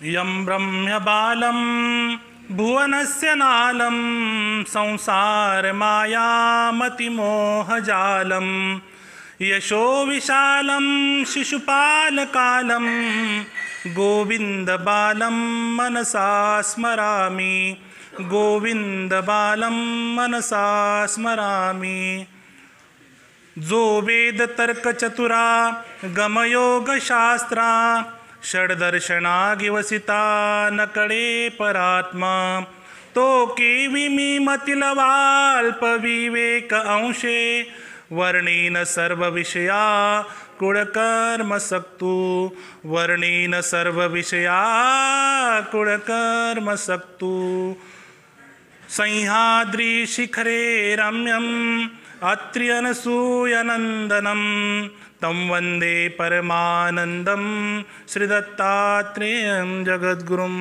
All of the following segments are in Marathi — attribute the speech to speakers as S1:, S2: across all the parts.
S1: यं ब्रह्मबालं भुवनस्य नालं संसारमायामतिमोहजालं यशो विशालं शिशुपालकालं गोविन्दबालं मनसा स्मरामि गोविन्दबालं मनसा स्मरामि। जो वेद तर्क चतुरा गमयोगशास्त्रा षड्दर्शनागिवसिता न कळे परात्मा तो केविमी मतिलवाल्पविवेक अंशे वर्णेन सर्वविषया कुळकर्मसक्तु वर्णेन सर्वविषया कुळकर्मसक्तु। सह्याद्रिशिखरे रम्यम् अत्र्यनसूयनन्दनं तं वन्दे परमानन्दं श्रीदत्तात्रेयं जगद्गुरुं।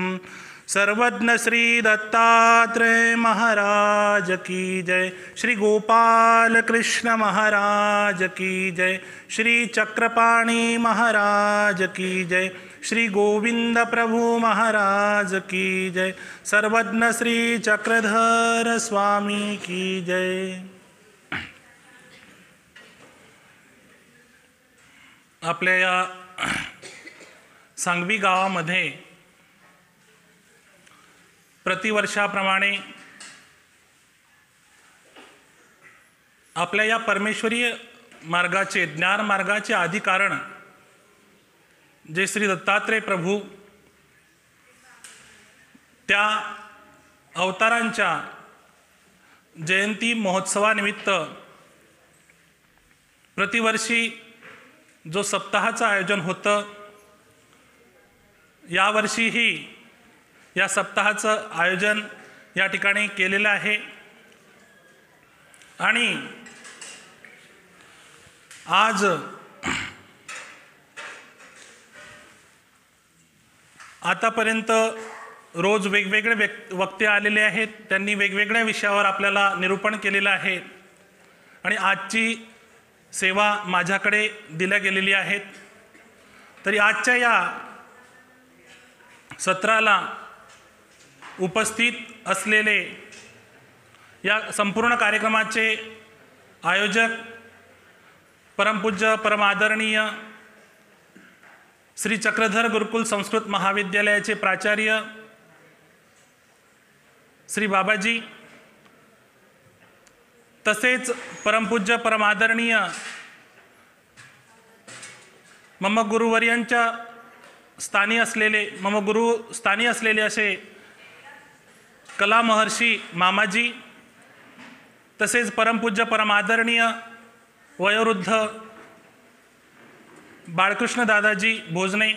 S1: सर्वज्ञ श्री दत्तात्रेय महाराज की जय। श्री गोपाल कृष्ण महाराज की जय। श्री चक्रपाणी महाराज की जय। श्री गोविंद प्रभु महाराज की जय। सर्वज्ञ श्री चक्रधर स्वामी की जय। आपल्या या सांगवी गावामध्ये प्रतिवर्षाप्रमाणे आपल्या या परमेश्वरीय मार्गाचे ज्ञान मार्गाचे आदिकारण जे श्री दत्तात्रेय प्रभू त्या अवतारांच्या जयंती महोत्सवानिमित्त प्रतिवर्षी जो सप्ताहाचं आयोजन होतं, यावर्षीही या सप्ताहाचं आयोजन या ठिकाणी केलेलं आहे। आणि आज आतापर्यंत रोज वेगवेगळे वक्ते आलेले आहेत, त्यांनी वेगवेगळ्या विषयावर आपल्याला निरूपण केलेलं आहे आणि आजची सेवा माझ्याकडे दिल्या गेलेली आहेत। तरी आजच्या या सत्राला उपस्थित असलेले या संपूर्ण कार्यक्रमाचे आयोजक परमपूज्य परमादरणीय श्री चक्रधर गुरुकुल संस्कृत महाविद्यालयाचे प्राचार्य श्री बाबाजी, तसेच परमपूज्य परमादरणीय मम गुरुवर्यांच्या स्थानी असलेले असे कला महर्षी मामाजी, तसेच परमपूज्य परमादरणीय वयोवृद्ध बाळकृष्ण दादाजी भोजने,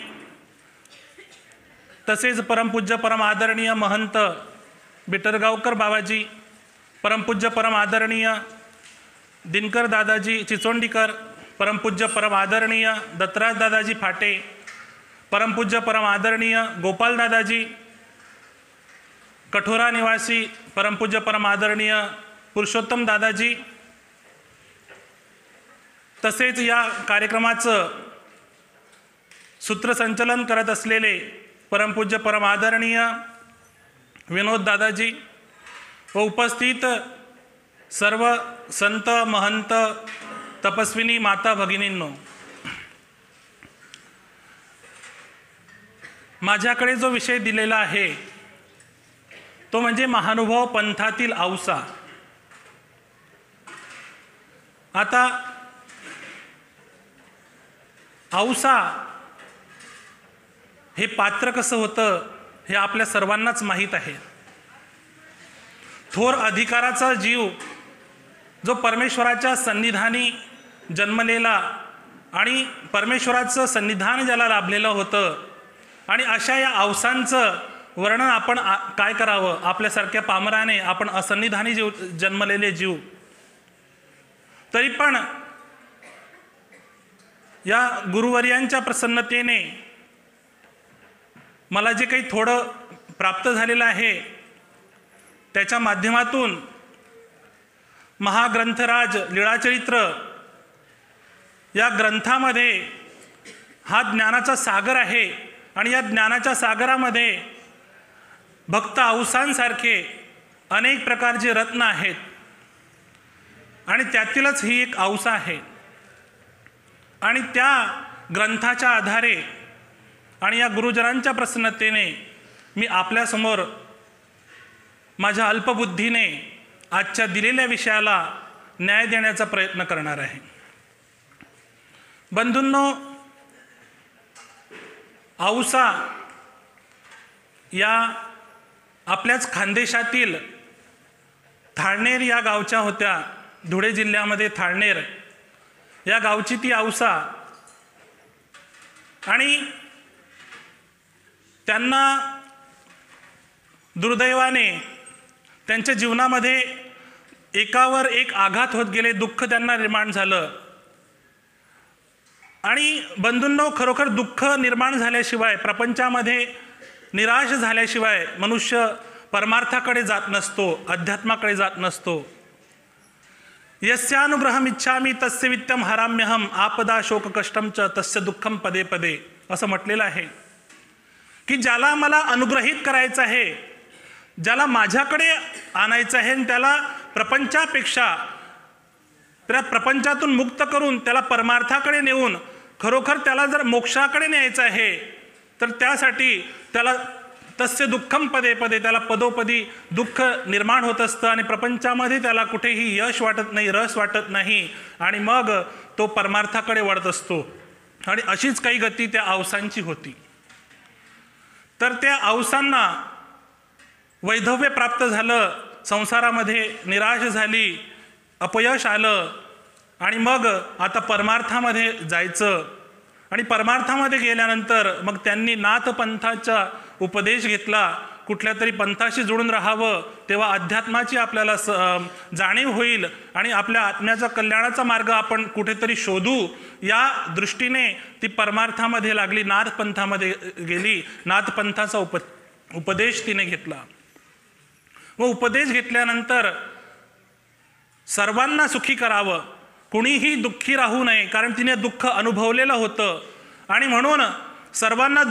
S1: तसेच परमपूज्य परमादरणीय महंत बिटरगावकर बाबाजी, परमपूज्य परमादरणीय दिनकर दादाजी चिचोंडीकर, परमपूज्य परमादरणीय दत्तराज दादाजी फाटे, परमपूज्य परमादरणीय गोपाल दादाजी कठोरा निवासी, परमपूज्य परमादरणीय पुरुषोत्तम दादाजी, तसेच या कार्यक्रमाचं सूत्रसंचलन करत असलेले परमपूज्य परमादरणीय विनोद दादाजी व उपस्थित सर्व संत महंत तपस्विनी माता भगिनींनो, माझ्याकडे जो विषय दिलेला आहे तो म्हणजे महानुभाव पंथातील औसा। आता औसा हे पात्र कसं होतं हे आपल्या सर्वांनाच माहीत आहे। थोर अधिकाराचा जीव जो परमेश्वराच्या सन्निधानी जन्मलेला आणि परमेश्वराचं सन्निधान ज्याला लाभलेलं होतं, आणि अशा या औसांचं वर्णन आपण काय करावं, आपल्यासारख्या पामराने आपण असन्निधानी जीव जन्मलेले जीव। तरी पण या गुरुवर्यांच्या प्रसन्नतेने मला जे काही थोडं प्राप्त झालेलं आहे त्याच्या माध्यमातून महाग्रंथराज लीळाचरित्र या ग्रंथामध्ये हा ज्ञानाचा सागर आहे आणि या ज्ञानाच्या सागरामध्ये भक्त औसांसारखे अनेक प्रकारचे रत्न आहेत आणि त्यातीलच ही एक औसा आहे. आणि त्या ग्रंथाच्या आधारे आणि या गुरुजनांच्या प्रसन्नतेने मी आपल्यासमोर माझ्या अल्पबुद्धीने आजच्या दिलेल्या विषयाला न्याय देण्याचा प्रयत्न करणार आहे. बंधूंनो, औसा या आपल्याच खानदेशातील थाळनेर या गावच्या होत्या. धुळे जिल्ह्यामध्ये थाळनेर या गावची ती औसा. आणि त्यांना दुर्दैवाने त्यांच्या जीवनामध्ये एकावर एक आघात होत गेले, दुःख त्यांना निर्माण झालं. आणि बंधूंनो, खरोखर दुःख निर्माण झाल्याशिवाय, प्रपंचामध्ये निराश झाल्याशिवाय मनुष्य परमार्थाकडे जात नसतो, अध्यात्माकडे जात नसतो. यस्यानुग्रहम इच्छामि तस्य वित्तम हराम्यहम आपदा शोक कष्टम च तस्य दुःखम पदे पदे असं म्हटलेलं आहे की ज्याला मला अनुग्रहित करायचं आहे, ज्याला माझ्याकडे आणायचं आहे आणि त्याला प्रपंचापेक्षा, त्या प्रपंचातून मुक्त करून त्याला परमार्थाकडे नेऊन खरोखर त्याला जर मोक्षाकडे न्यायचं आहे तर त्यासाठी त्याला तस्य दुःखम पदे पदे, त्याला पदोपदी दुःख निर्माण होत असतं आणि प्रपंचामध्ये त्याला कुठेही यश वाटत नाही, रस वाटत नाही आणि मग तो परमार्थाकडे वळत असतो. आणि अशीच काही गती त्या औसांची होती. तर त्या औसांना वैधव्य प्राप्त झालं, संसारामध्ये निराश झाली, अपयश आलं आणि मग आता परमार्थामध्ये जायचं. आणि परमार्थामध्ये गेल्यानंतर मग त्यांनी नाथपंथाचा उपदेश घेतला. कुठल्या तरी पंथाशी जोडून राहावं, तेव्हा अध्यात्माची आपल्याला जाणीव होईल आणि आपल्या आत्म्याचा कल्याणाचा मार्ग आपण कुठेतरी शोधू, या दृष्टीने ती परमार्थामध्ये लागली, नाथपंथामध्ये गेली. नाथपंथाचा उपदेश तिने घेतला व उपदेश घेतल्यानंतर सर्वांना सुखी करावं, कुणीही दुःखी राहू नये, कारण तिने दुःख अनुभवलेलं होतं. आणि म्हणून सर्वांना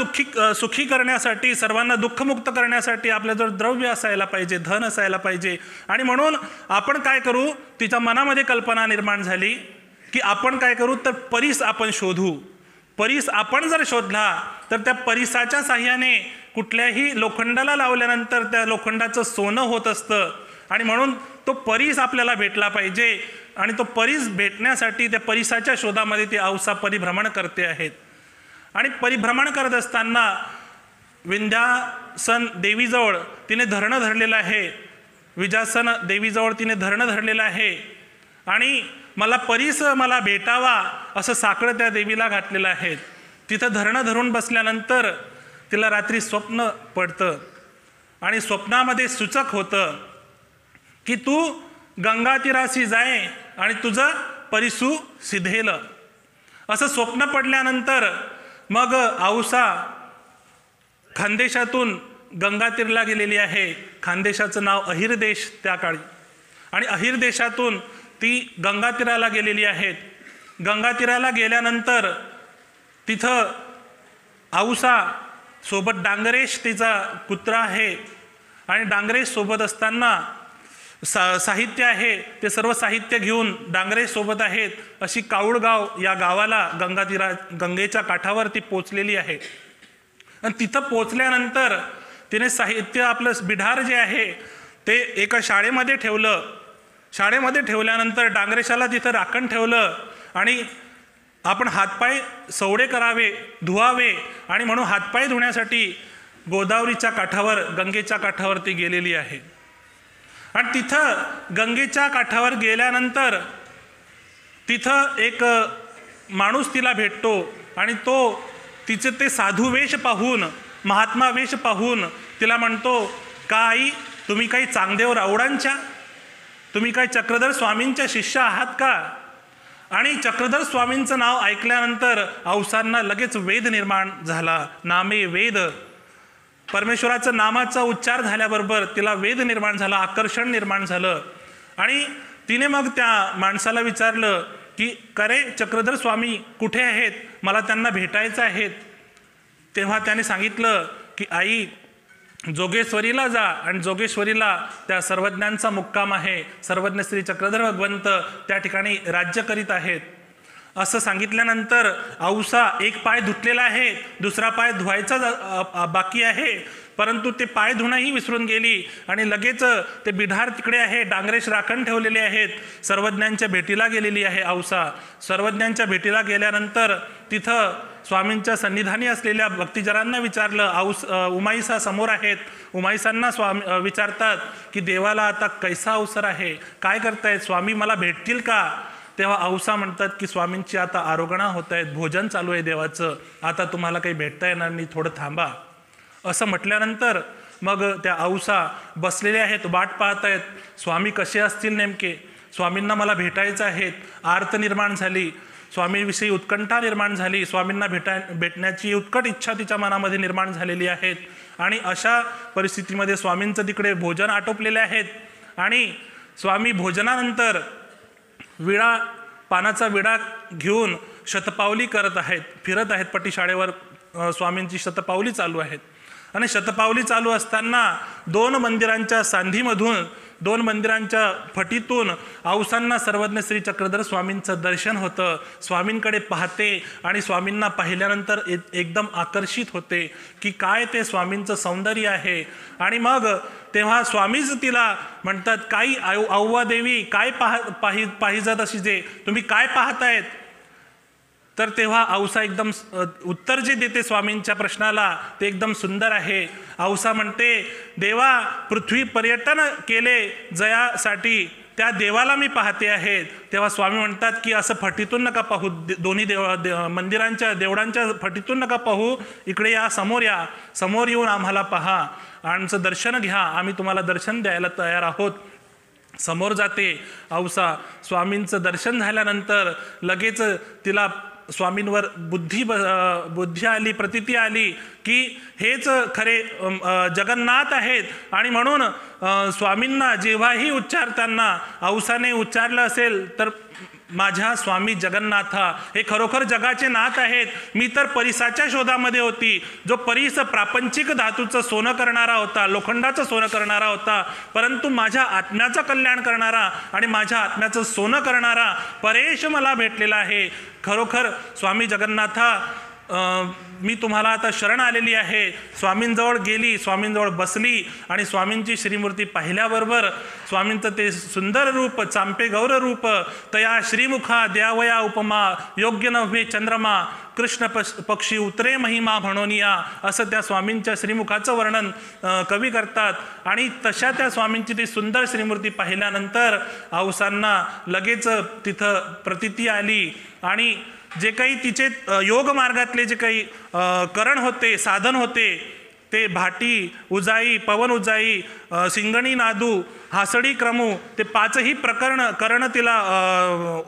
S1: सुखी करण्यासाठी, सर्वांना दुःखमुक्त करण्यासाठी आपल्याजवळ द्रव्य असायला पाहिजे, धन असायला पाहिजे. आणि म्हणून आपण काय करू, तिच्या मनामध्ये कल्पना निर्माण झाली की आपण काय करू, तर परीस आपण शोधू. परीस आपण जर शोधला तर त्या परीसाच्या साह्याने कुठल्याही लोखंडाला लावल्यानंतर त्या लोखंडाचं सोनं होत असतं. आणि म्हणून तो परीस आपल्याला भेटला पाहिजे. आणि तो परीस भेटण्यासाठी त्या परीसाच्या शोधामध्ये ती औसा परिभ्रमण करते आहेत. आणि परिभ्रमण करत असताना विंध्यासन देवीजवळ तिने धरणं धरलेलं आहे, विजासन देवीजवळ तिने धरणं धरलेलं आहे. आणि मला परीस मला भेटावा असं साकडं त्या देवीला घातलेलं आहे. तिथं धरणं धरून बसल्यानंतर तिला रात्री स्वप्न पडतं आणि स्वप्नामध्ये सूचक होतं की तू गंगा तीराशी जाय आणि तुझं परिसू सिधेल. असं स्वप्न पडल्यानंतर मग औसा खानदेशातून गंगा तीरला गेलेली आहे. खानदेशाचं नाव अहिर देश त्या काळी. आणि अहिर देशातून ती गंगा तीराला गेलेली आहेत. गंगा तीराला गेल्यानंतर तिथं औसा सोबत डांगरेश तिचा पुत्र आहे. आणि डांगरेश सोबत असताना साहित्य आहे, ते सर्व साहित्य घेऊन डांगरेश सोबत आहेत. अशी काऊळगाव या गावाला गंगेच्या काठावर ती पोचलेली आहे. आणि तिथं पोचल्यानंतर तिने साहित्य, आपलं बिढार जे आहे ते एका शाळेमध्ये ठेवलं. शाळेमध्ये ठेवल्यानंतर डांगरेशाला तिथं राखण ठेवलं. आणि आपण हातपाय सवडे करावे, धुवावे, आणि म्हणून हातपाय धुण्यासाठी गोदावरीच्या काठावर, गंगेच्या काठावर ती गेलेली आहे. आणि तिथं गंगेच्या काठावर गेल्यानंतर तिथं एक माणूस तिला भेटतो आणि तो तिचे ते साधू वेश पाहून, महात्मा वेश पाहून तिला म्हणतो, का आई, तुम्ही काही चांगदेव राऊळांच्या, तुम्ही काही चक्रधर स्वामींच्या शिष्य आहात का? आणि चक्रधर स्वामींचं नाव ऐकल्यानंतर औसांना लगेच वेद निर्माण झाला. नामे वेद, परमेश्वराचं नामाचा उच्चार झाल्याबरोबर तिला वेद निर्माण झाला, आकर्षण निर्माण झालं. आणि तिने मग त्या माणसाला विचारलं की करे चक्रधर स्वामी कुठे आहेत, मला त्यांना भेटायचं आहेत. तेव्हा त्याने सांगितलं की आई, जोगेश्वरीला जा आणि जोगेश्वरीला त्या सर्वज्ञांचा मुक्काम आहे, सर्वज्ञ श्री चक्रधर भगवंत त्या ठिकाणी राज्य करीत आहेत. असं सांगितल्यानंतर औसा एक पाय धुतलेला आहे, दुसरा पाय धुवायचा बाकी आहे, परंतु ते पाय धुणंही विसरून गेली आणि लगेच ते बिढार तिकडे आहे, डांगरेश राखण ठेवलेले आहेत, सर्वज्ञांच्या भेटीला गेलेली आहे औसा. सर्वज्ञांच्या भेटीला गेल्यानंतर तिथं स्वामींच्या सन्निधानी असलेल्या भक्तिजनांना विचारलं, उमाईसा समोर आहेत, उमाईसांना स्वामी विचारतात की देवाला आता कैसा अवसर आहे, काय करतायत स्वामी, मला भेटतील का? तेव्हा औसा म्हणतात की स्वामींची आता आरोगणा होत आहेत, भोजन चालू आहे देवाचं, आता तुम्हाला काही भेटता येणार नाही, थोडं थांबा. असं म्हटल्यानंतर मग त्या औसा बसलेल्या आहेत, वाट पाहत आहेत, स्वामी कसे असतील नेमके, स्वामींना मला भेटायचं आहेत. आर्त निर्माण झाली, स्वामीविषयी उत्कंठा निर्माण झाली, स्वामींना भेटण्याची उत्कट इच्छा तिच्या मनामध्ये निर्माण झालेली आहेत. आणि अशा परिस्थितीमध्ये स्वामींचं तिकडे भोजन आटोपलेले आहेत आणि स्वामी भोजनानंतर पानाचा विडा घेऊन शतपावली करत आहेत, फिरत आहेत पटीशाळेवर. स्वामींची शतपावली चालू आहेत आणि शतपावली चालू असताना दोन मंदिरांच्या फटीतून औसांना सर्वज्ञ श्री चक्रधर स्वामींचं दर्शन होतं. स्वामींकडे पाहते आणि स्वामींना पाहिल्यानंतर एकदम आकर्षित होते की काय ते स्वामींचं सौंदर्य आहे. आणि मग तेव्हा स्वामीच तिला म्हणतात, काही औवा देवी काय पाहिजात अशी जे तुम्ही काय पाहतायत? तर तेव्हा औसा एकदम उत्तर जे देते स्वामींच्या प्रश्नाला ते एकदम सुंदर आहे. औसा म्हणते, देवा पृथ्वी पर्यटन केले जयासाठी त्या देवाला मी पाहते आहेत. तेव्हा स्वामी म्हणतात की असं फटीतून नका पाहू, दोन्ही मंदिरांच्या देवळांच्या फटीतून नका पाहू, इकडे या, समोर येऊन आम्हाला पहा, आमचं दर्शन घ्या, आम्ही तुम्हाला दर्शन द्यायला तयार आहोत. समोर जाते औसा. स्वामींचं दर्शन झाल्यानंतर लगेच तिला स्वामींवर बुद्धी आली, प्रतीती आली की हेच खरे जगन्नाथ आहेत. आणि म्हणून स्वामींना जेव्हाही उच्चारताना औसाने उच्चारलं असेल तर माझ्या स्वामी जगन्नाथा, हे खरोखर जगाचे नाथ आहेत. मी तर परिसाच्या शोधामध्ये होती, जो परिस प्रापंचिक धातूचं सोनं करणारा होता, लोखंडाचं सोनं करणारा होता, परंतु माझ्या आत्म्याचं कल्याण करणारा आणि माझ्या आत्म्याचं सोनं करणारा परेश मला भेटलेला आहे. खरोखर स्वामी जगन्नाथा, मी तुम्हाला आता शरण आलेली आहे. स्वामींजवळ गेली, स्वामींजवळ बसली आणि स्वामींची श्रीमूर्ती पाहिल्याबरोबर स्वामींचं ते सुंदर रूप, चांपे गौर रूप, तया श्रीमुखा द्यावया उपमा, योग्य नव्हे चंद्रमा, कृष्ण पक्षी उतरे महिमा म्हणोनिया, असं त्या स्वामींच्या श्रीमुखाचं वर्णन कवी करतात. आणि तशा त्या स्वामींची ती सुंदर श्रीमूर्ती पाहिल्यानंतर औसांना लगेच तिथं प्रतीती आली आणि जे काही तिचे योग मार्गातले जे काही करण होते, साधन होते, ते भाटी उजाई, पवन उजाई, सिंगणी नादू, हासडी क्रमू, ते पाचही करण तिला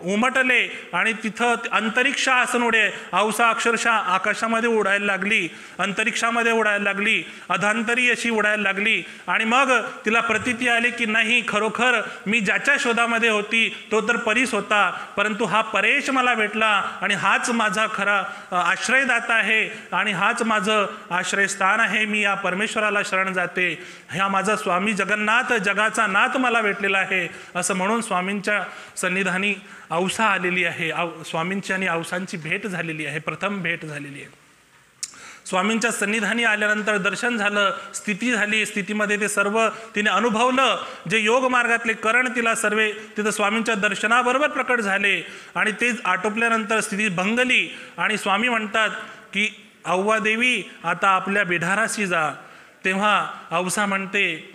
S1: उमटले आणि तिथं अंतरिक्ष आसन उडे. औसा अक्षरशः आकाशामध्ये उडायला लागली, अंतरिक्षामध्ये उडायला लागली, अधांतरी अशी उडायला लागली. आणि मग तिला प्रतीती आली की नाही, खरोखर मी ज्याच्या शोधामध्ये होती तो तर परीस होता, परंतु हा परेश मला भेटला आणि हाच माझा खरा आश्रयदाता आहे आणि हाच माझं आश्रयस्थान आहे. मी या परमेश्वराला शरण जाते. हा माझा स्वामी जगन्नाथ, जगाचा नाथ मला भेटलेला आहे, असं म्हणून स्वामींच्या सन्निधानी औसा आलेली आहे. स्वामींची आणि औसांची भेट झालेली आहे, प्रथम भेट झालेली आहे. स्वामींच्या सन्निधानी आल्यानंतर दर्शन झालं, स्थिती झाली, स्थितीमध्ये ते सर्व तिने अनुभवलं. जे योग मार्गातले करण तिला सर्व तिथं स्वामींच्या दर्शनाबरोबर प्रकट झाले आणि ते आटोपल्यानंतर स्थिती भंगली आणि स्वामी म्हणतात की औवा देवी आता आपल्या बिढाराशी जा. तेव्हा औसा म्हणते,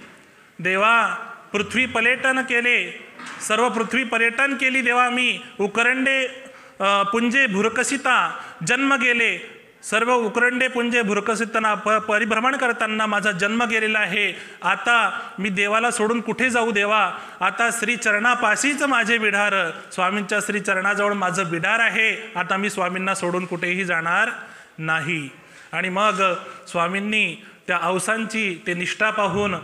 S1: देवा पृथ्वी पर्यटन केले, सर्व पृथ्वी पर्यटन केली देवा मी, उकरंडे पुंजे भुरकसिता जन्म गेले, सर्व उकरंडे पुंजे भुरकसितना परिभ्रमण करताना माझा जन्म गेलेला आहे. आता मी देवाला सोडून कुठे जाऊ देवा, आता श्री चरणापाशीच माझे बिढार, स्वामींच्या श्री चरणाजवळ माझं बिढार आहे, आता मी स्वामींना सोडून कुठेही जाणार नाही. आणि मग स्वामींनी त्या औसांची ते निष्ठा पाहून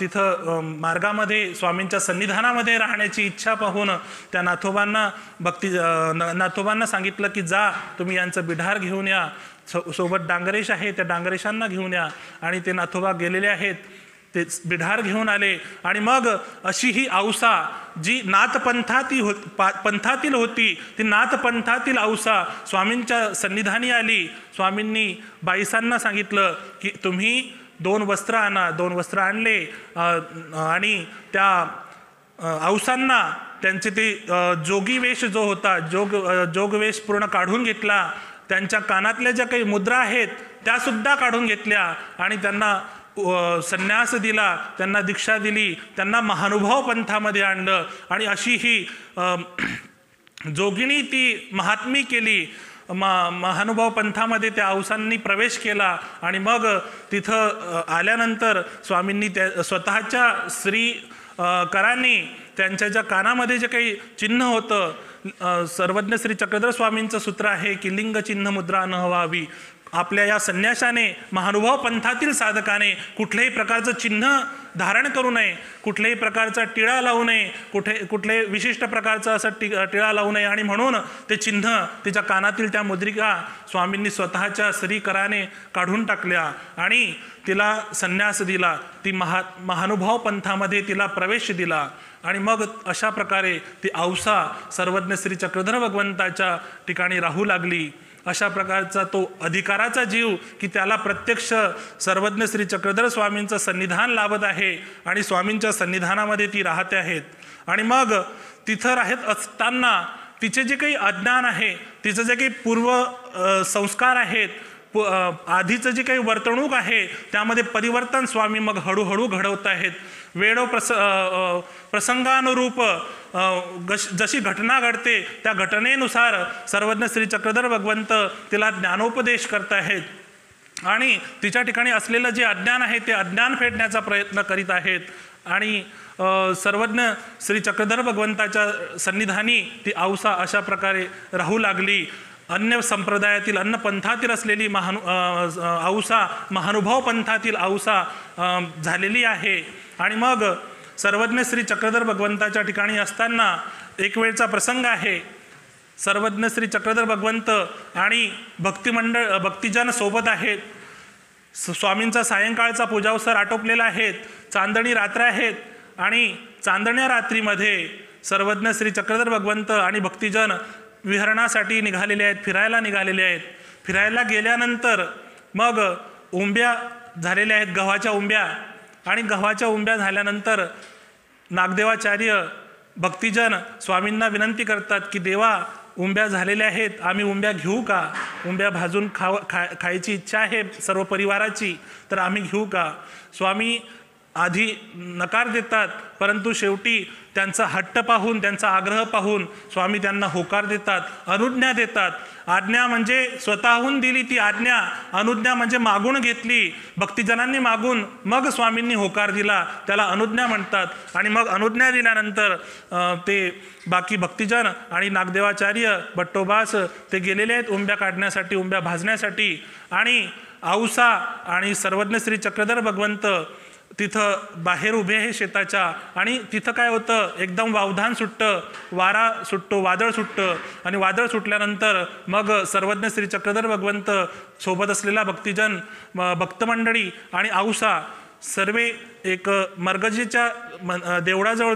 S1: तिथं मार्गामध्ये स्वामींच्या सन्निधानामध्ये राहण्याची इच्छा पाहून त्या नाथोबांना सांगितलं की जा तुम्ही यांचं बिढार घेऊन या. सोबत डांगरेश आहे, त्या डांगरेशांना घेऊन या. आणि ते नाथोबा गेलेले आहेत, ते बिढार घेऊन आले. आणि मग अशी ही औसा जी पंथातील होती, ती नाथपंथातील औसा स्वामींच्या सन्निधानी आली. स्वामींनी बाईसांना सांगितलं की तुम्ही 2 वस्त्र आणा. 2 वस्त्र आणले आणि त्या औसांना त्यांचे ते जोगी वेश जो होता, जोगवेश पूर्ण काढून घेतला. त्यांच्या कानातल्या ज्या काही मुद्रा आहेत त्यासुद्धा काढून घेतल्या आणि त्यांना संन्यास दिला, त्यांना दीक्षा दिली, त्यांना महानुभाव पंथामध्ये आणलं. आणि अशी ही जोगिनी ती महात्मी केली. महानुभाव पंथामध्ये त्या औसांनी प्रवेश केला. आणि मग तिथं आल्यानंतर स्वामींनी त्या स्वतःच्या श्री करांनी त्यांच्या ज्या कानामध्ये जे काही चिन्ह होतं, सर्वज्ञ श्री चक्रधर स्वामींचं सूत्र आहे की लिंग चिन्ह मुद्रा न व्हावी. आपल्या या संन्यासाने, महानुभाव पंथातील साधकाने कुठल्याही प्रकारचं चिन्ह धारण करू नये, कुठल्याही प्रकारचा टिळा लावू नये, कुठल्याही विशिष्ट प्रकारचा असा टिळा लावू नये. आणि म्हणून ते चिन्ह, तिच्या कानातील त्या मुद्रिका स्वामींनी स्वतःच्या श्रीकराने काढून टाकल्या आणि तिला संन्यास दिला. ती महानुभाव पंथामध्ये तिला प्रवेश दिला. आणि मग अशा प्रकारे ती औसा सर्वज्ञ श्री चक्रधर भगवंताच्या ठिकाणी राहू लागली. अशा प्रकारचा तो अधिकाराचा जीव की त्याला प्रत्यक्ष सर्वज्ञ श्री चक्रधर स्वामींचं सन्निधान लाभत आहे आणि स्वामींच्या सन्निधानामध्ये ती राहते आहेत. आणि मग तिथं राहत असताना तिचे जे काही अज्ञान आहे, तिचं जे काही पूर्व संस्कार आहेत, आधीचं जे काही वर्तणूक आहे त्यामध्ये परिवर्तन स्वामी मग हळूहळू घडवत आहेत. प्रसंगानुरूप जशी घटना घडते त्या घटनेनुसार सर्वज्ञ श्री चक्रधर भगवंत तिला ज्ञानोपदेश करत आहेत आणि तिच्या ठिकाणी असलेलं जे अज्ञान आहे ते अज्ञान फेडण्याचा प्रयत्न करीत आहेत. आणि सर्वज्ञ श्री चक्रधर भगवंताच्या सन्निधानी ती औसा अशा प्रकारे राहू लागली. अन्य संप्रदायातील, अन्य पंथातील असलेली औसा महानुभाव पंथातील औसा झालेली आहे. आणि मग सर्वज्ञ श्री चक्रधर भगवंताच्या ठिकाणी असताना एक वेळचा प्रसंग आहे. सर्वज्ञ श्री चक्रधर भगवंत आणि भक्तिजन सोबत आहेत. स्वामींचा सायंकाळचा पूजावसर आटोपलेला आहे. चांदणी रात्र आहेत आणि चांदण्या रात्रीमध्ये सर्वज्ञ श्री चक्रधर भगवंत आणि भक्तिजन विहरणासाठी निघालेले आहेत, फिरायला निघालेले आहेत. फिरायला गेल्यानंतर मग उंब्या झालेल्या आहेत, गव्हाच्या उंब्या. आणि गव्हाच्या उंब्या झाल्यानंतर नागदेवाचार्य भक्तिजन स्वामींना विनंती करतात की देवा, उंब्या झालेल्या आहेत, आम्ही उंब्या घेऊ का? उंब्या भाजून खायची इच्छा आहे सर्व परिवाराची, तर आम्ही घेऊ का? स्वामी आधी नकार देतात, परंतु शेवटी त्यांचा हट्ट पाहून, त्यांचा आग्रह पाहून स्वामी त्यांना होकार देतात, अनुज्ञा देतात. आज्ञा म्हणजे स्वतःहून दिली ती आज्ञा, अनुज्ञा म्हणजे मागून घेतली. भक्तिजनांनी मागून मग स्वामींनी होकार दिला, त्याला अनुज्ञा म्हणतात. आणि मग अनुज्ञा दिल्यानंतर ते बाकी भक्तिजन आणि नागदेवाचार्य बट्टोबास ते गेलेले आहेत उंब्या काढण्यासाठी, उंब्या भाजण्यासाठी. आणि औसा आणि सर्वज्ञ श्री चक्रधर भगवंत तिथं बाहेर उभे आहे शेताच्या. आणि तिथं काय होतं, एकदम वावधान सुटतं, वारा सुटतो, वादळ सुटतं. आणि वादळ सुटल्यानंतर मग सर्वज्ञ श्री चक्रधर भगवंत सोबत असलेला भक्तिजन, भक्तमंडळी आणि औसा सर्वे एक मर्गजीच्या देवळाजवळ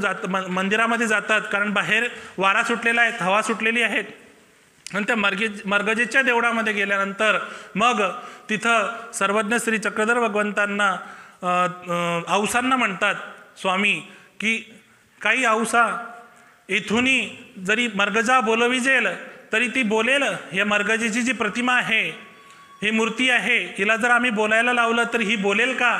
S1: मंदिरामध्ये जातात. कारण बाहेर वारा सुटलेला आहे, हवा सुटलेली आहे. आणि त्या मर्गजीच्या देवळामध्ये गेल्यानंतर मग तिथं सर्वज्ञ श्री चक्रधर भगवंतांना औसांना म्हणतात स्वामी की काही औसा इथूनी जरी मर्गजा बोलविजेल तरी ती बोलेल. या मर्गजीची जी प्रतिमा आहे, ही मूर्ती आहे, हिला जर आम्ही बोलायला लावलं तर ही बोलेल का?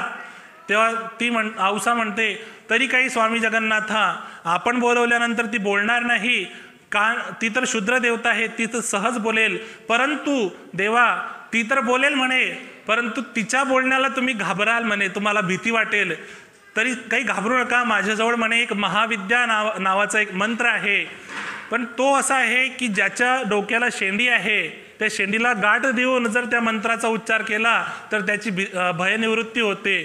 S1: तेव्हा ती औसा म्हणते, तरी काही स्वामी जगन्नाथा, आपण बोलवल्यानंतर ती बोलणार नाही का? ती तर शूद्र देवता आहे, ती तर सहज बोलेल. परंतु देवा, ती तर बोलेल म्हणे, परंतु तिच्या बोलण्याला तुम्ही घाबराल म्हणे, तुम्हाला भीती वाटेल. तरी काही घाबरू नका, माझ्याजवळ म्हणे एक महाविद्या नावाचा एक मंत्र आहे. पण तो असा आहे की ज्याच्या डोक्याला शेंडी आहे, त्या शेंडीला गाठ देऊन जर त्या मंत्राचा उच्चार केला तर त्याची भयनिवृत्ती होते.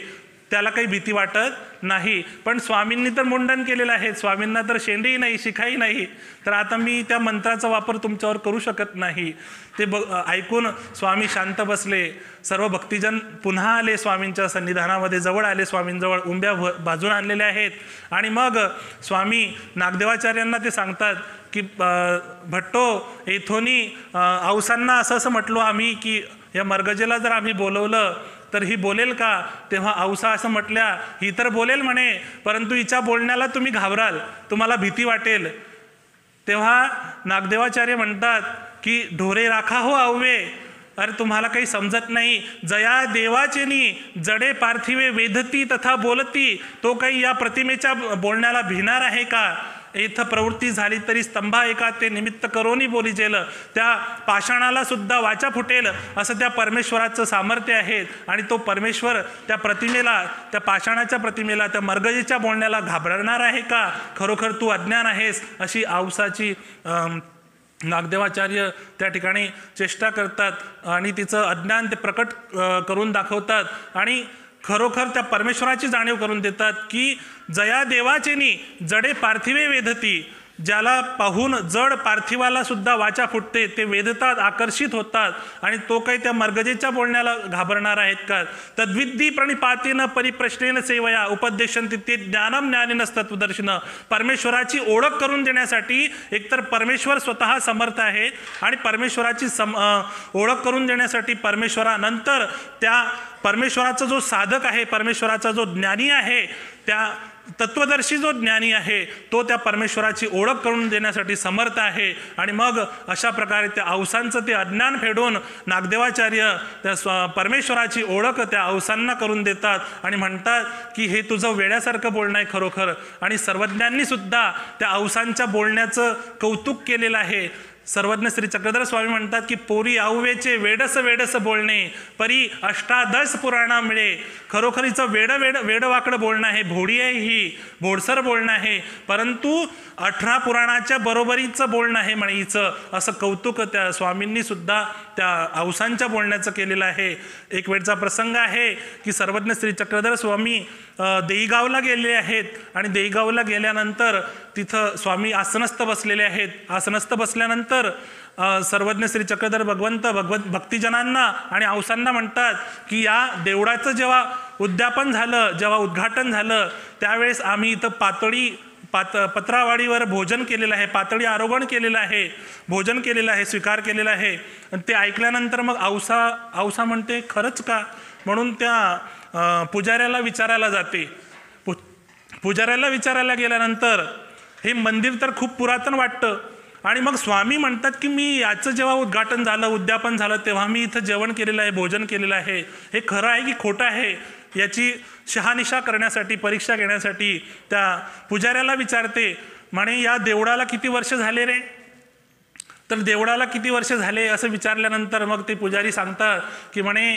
S1: त्याला काही भीती वाटत नाही. पण स्वामींनी तर मुंडन केलेलं आहे, स्वामींना तर शेंडीही नाही, शिखाही नाही, तर आता मी त्या मंत्राचा वापर तुमच्यावर करू शकत नाही. ते ऐकून स्वामी शांत बसले. सर्व भक्तिजन पुन्हा आले स्वामींच्या सन्निधानामध्ये, जवळ आले, स्वामींजवळ उंब्या बाजून आणलेल्या आहेत. आणि मग स्वामी नागदेवाचार्यांना ते सांगतात की भट्टो, येथोनी औसांना असं म्हटलो आम्ही की या मरगजेला जर आम्ही बोलवलं तर ही बोलेल का? तेव्हा औसा असं म्हटल्या, ही तर बोलेल म्हणे, परंतु हिच्या बोलण्याला तुम्ही घाबराल, तुम्हाला भीती वाटेल. तेव्हा नागदेवाचार्य म्हणतात की ढोरे राखा हो आव्हे, अरे तुम्हाला काही समजत नाही. जया देवाचेनी जडे पार्थिवे वेधती तथा बोलती, तो काही या प्रतिमेच्या बोलण्याला भिणार आहे का? इथं प्रवृत्ती झाली तरी स्तंभा एका ते निमित्त करोनी बोली जेल, त्या पाषाणाला सुद्धा वाचा फुटेल असं त्या परमेश्वराचं सामर्थ्य आहे. आणि तो परमेश्वर त्या प्रतिमेला, त्या पाषाणाच्या प्रतिमेला, त्या मरगजेच्या बोलण्याला घाबरणार आहे का? खरोखर तू अज्ञान आहेस, अशी औसाची नागदेवाचार्य त्या ठिकाणी चेष्टा करतात आणि तिचं अज्ञान ते प्रकट करून दाखवतात आणि खरोखर त्या परमेश्वराची जाणीव करून देतात की जया देवाचेनी जडे पार्थिवे वेधती, ज्याला पाहून जड पार्थिवाला सुद्धा वाचा फुटते, ते वेधतात, आकर्षित होतात. आणि तो काही त्या मरगजेच्या बोलण्याला घाबरणार आहेत का? तद्विद्धी प्रणिपातेन परिप्रश्नेन सेवया उपदेशन्ति ते ज्ञानम ज्ञानिनस्तत्वदर्शन. परमेश्वराची ओळख करून देण्यासाठी एकतर परमेश्वर स्वतः समर्थ आहे आणि परमेश्वराची ओळख करून देण्यासाठी परमेश्वरानंतर त्या परमेश्वराचा जो साधक आहे, परमेश्वराचा जो ज्ञानी आहे, त्या तत्वदर्शी जो ज्ञानी आहे, तो त्या परमेश्वराची ओळख करून देण्यासाठी समर्थ आहे. आणि मग अशा प्रकारे त्या औसांचं ते अज्ञान फेडून नागदेवाचार्य त्या परमेश्वराची ओळख त्या औसांना करून देतात आणि म्हणतात की हे तुझं वेड्यासारखं बोलणं आहे खरोखर. आणि सर्वज्ञांनी सुद्धा त्या औसांच्या बोलण्याचं कौतुक केलेलं आहे. सर्वज्ञ श्री चक्रधर स्वामी म्हणतात की पोरी आऊवेचे वेडस वेडस बोलणे, परी अष्टादश पुराणा मिळे. खरोखर हिचं वेडवाकडं बोलणं आहे, भोडी आहे, ही भोडसर बोलणं आहे, परंतु 18 पुराणाच्या बरोबरीचं बोलणं आहे म्हणे हिचं, असं कौतुक त्या स्वामींनी सुद्धा त्या औसांच्या बोलण्याचं केलेलं आहे. एक वेळचा प्रसंग आहे की सर्वज्ञ श्री चक्रधर स्वामी देईगावला गेलेले आहेत आणि देईगावला गेल्यानंतर तिथं स्वामी आसनस्थ बसलेले आहेत. आसनस्थ बसल्यानंतर सर्वज्ञ श्री चक्रधर भक्तिजनांना आणि औसांना म्हणतात की या देवळाचं जेव्हा उद्यापन झालं, जेव्हा उद्घाटन झालं, त्यावेळेस आम्ही इथं पत्रावाडीवर भोजन केलेलं आहे, पातळी आरोहण केलेलं आहे, भोजन केलेलं आहे, स्वीकार केलेला आहे. आणि ते ऐकल्यानंतर मग औसा म्हणते खरंच का? म्हणून त्या पुजाऱ्याला विचारायला जाते. पुजाऱ्याला विचारायला गेल्यानंतर हे मंदिर तर खूप पुरातन वाटतं. आणि मग स्वामी म्हणतात की मी याचं जेव्हा उद्घाटन झालं, उद्यापन झालं, तेव्हा मी इथं जेवण केलेलं आहे, भोजन केलेलं आहे. हे खरं आहे की खोटं आहे याची शहानिशा करण्यासाठी, परीक्षा घेण्यासाठी त्या पुजाऱ्याला विचारते. म्हणे या देवळाला किती वर्ष झाले रे? तर देवळाला किती वर्ष झाले असं विचारल्यानंतर मग ते पुजारी सांगतात की म्हणे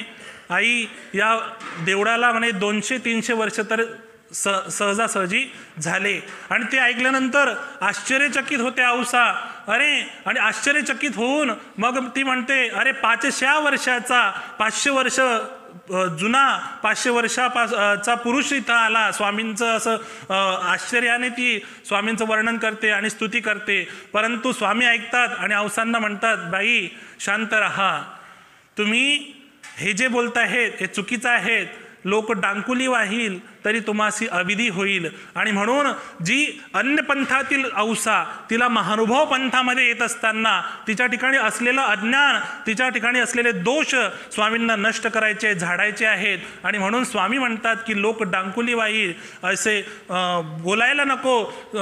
S1: आई या देवळाला म्हणे 200-300 वर्ष तर सहजासहजी झाले. आणि ते ऐकल्यानंतर आश्चर्यचकित होते औसा. अरे, आणि आश्चर्यचकित होऊन मग ती म्हणते अरे 500 वर्षाचा, 500 वर्ष जुना, 500 वर्षाचा पुरुष इथं आला. स्वामींचं असं आश्चर्याने ती स्वामींचं वर्णन करते आणि स्तुती करते. परंतु स्वामी ऐकतात आणि औसांना म्हणतात बाई शांत रहा, तुम्ही हे जे बोलताहेत हे चुकीचं आहे. लोक डांकुली वाहील तरी तुम्हासी अविधी होईल. आणि म्हणून जी अन्य पंथातील औसा तिला महानुभाव पंथामध्ये येत असताना तिच्या ठिकाणी असलेलं अज्ञान, तिच्या ठिकाणी असलेले दोष स्वामींना नष्ट करायचे, झाडायचे आहेत. आणि म्हणून स्वामी म्हणतात की लोक डांकुली वाहील, असे बोलायला नको.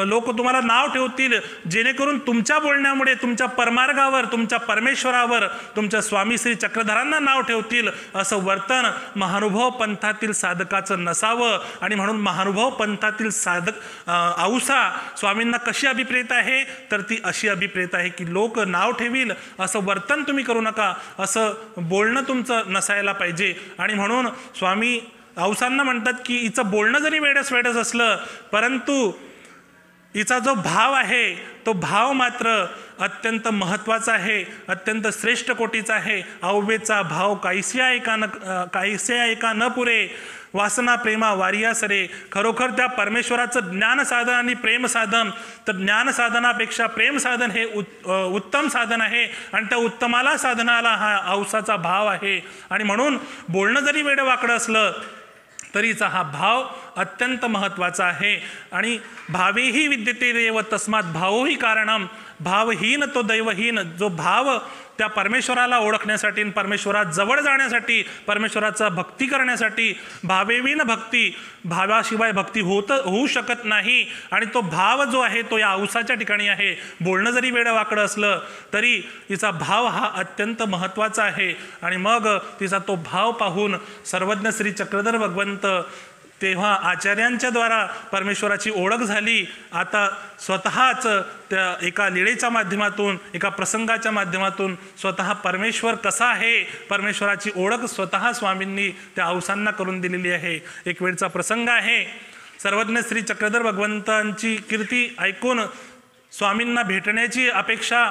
S1: लोक तुम्हाला नाव ठेवतील जेणेकरून तुमच्या बोलण्यामुळे तुमच्या परमार्गावर, तुमच्या परमेश्वरावर, तुमच्या स्वामी श्री चक्रधरांना नाव ठेवतील. असं वर्तन महानुभाव पंथातील साधकाचं नसावं. आणि म्हणून महानुभाव पंथातील साधक औसा स्वामींना कशी अभिप्रेत आहे? तर ती अशी अभिप्रेत आहे की लोक नाव ठेवील असं वर्तन तुम्ही करू नका, असं बोलणं तुमचं नसायला पाहिजे. आणि म्हणून स्वामी औसांना म्हणतात की हिचं बोलणं जरी वेडस असलं, परंतु हिचा जो भाव आहे तो भाव मात्र अत्यंत महत्त्वाचा आहे, अत्यंत श्रेष्ठ कोटीचा आहे. आव्वेचा भाव काहीसे ऐका न पुरे, वासना प्रेमा वारिया सरे. खरोखर त्या परमेश्वराचं ज्ञान साधन आणि प्रेम साधन, तर ज्ञान साधनापेक्षा प्रेम साधन हे उत्तम साधन आहे आणि त्या उत्तमाला साधनाला हा औसाचा भाव आहे. आणि म्हणून बोलणं जरी वेडवाकडं असलं तरीचा हा भाव अत्यंत महत्त्वाचा आहे. आणि भावेही विद्यते देव तस्मात भावोही कारणम. भावहीन तो दैवहीन. जो भाव त्या परमेश्वराला ओळखण्यासाठी, परमेश्वरात जवळ जाण्यासाठी, परमेश्वराचा भक्ती करण्यासाठी, भावेविन भक्ती, भावाशिवाय भक्ती होऊ शकत नाही. आणि तो भाव जो आहे तो या औसाच्या ठिकाणी आहे. बोलणं जरी वेडवाकडं असलं तरी तिचा भाव हा अत्यंत महत्त्वाचा आहे. आणि मग तिचा तो भाव पाहून सर्वज्ञ श्री चक्रधर भगवंत तेव्हा आचार्यांच्या द्वारा परमेश्वराची ओळख झाली. आता स्वतःच त्या एका लीळेच्या माध्यमातून, एका प्रसंगाच्या माध्यमातून स्वतः परमेश्वर कसा आहे, परमेश्वराची ओळख स्वतः स्वामींनी त्या औसांना करून दिलेली आहे. एक वेळचा प्रसंग आहे. सर्वज्ञ श्री चक्रधर भगवंतांची कीर्ती ऐकून स्वामींना भेटण्याची अपेक्षा,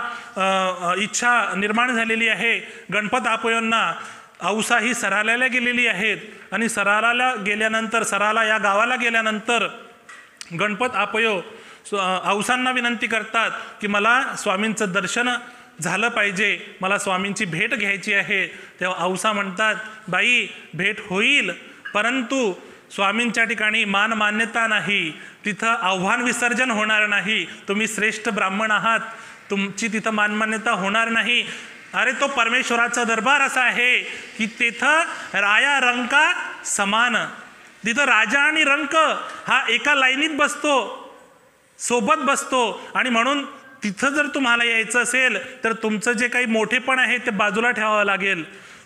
S1: इच्छा निर्माण झालेली आहे. गणपत आपयोंना औसा ही सराल्याला गेलेली आहेत. आणि सराला गेल्यानंतर, सराला या गावाला गेल्यानंतर गणपत आपयो औसांना विनंती करतात की मला स्वामींचं दर्शन झालं पाहिजे, मला स्वामींची भेट घ्यायची आहे. तेव्हा औसा म्हणतात, बाई भेट होईल, परंतु स्वामींच्या ठिकाणी मान मान्यता नाही, तिथं आव्हान विसर्जन होणार नाही, तुम्ही श्रेष्ठ ब्राह्मण आहात, तुमची तिथं मानमान्यता होणार नाही. अरे तो परमेश्वराचा दरबार असा आहे की तिथं राया रंका समान. तिथं राजा आणि रंक हा एका लाईनीत बसतो, सोबत बसतो. आणि म्हणून तिथं जर तुम्हाला यायचं असेल तर तुमचं जे काही मोठेपण आहे ते बाजूला ठेवावं लागेल.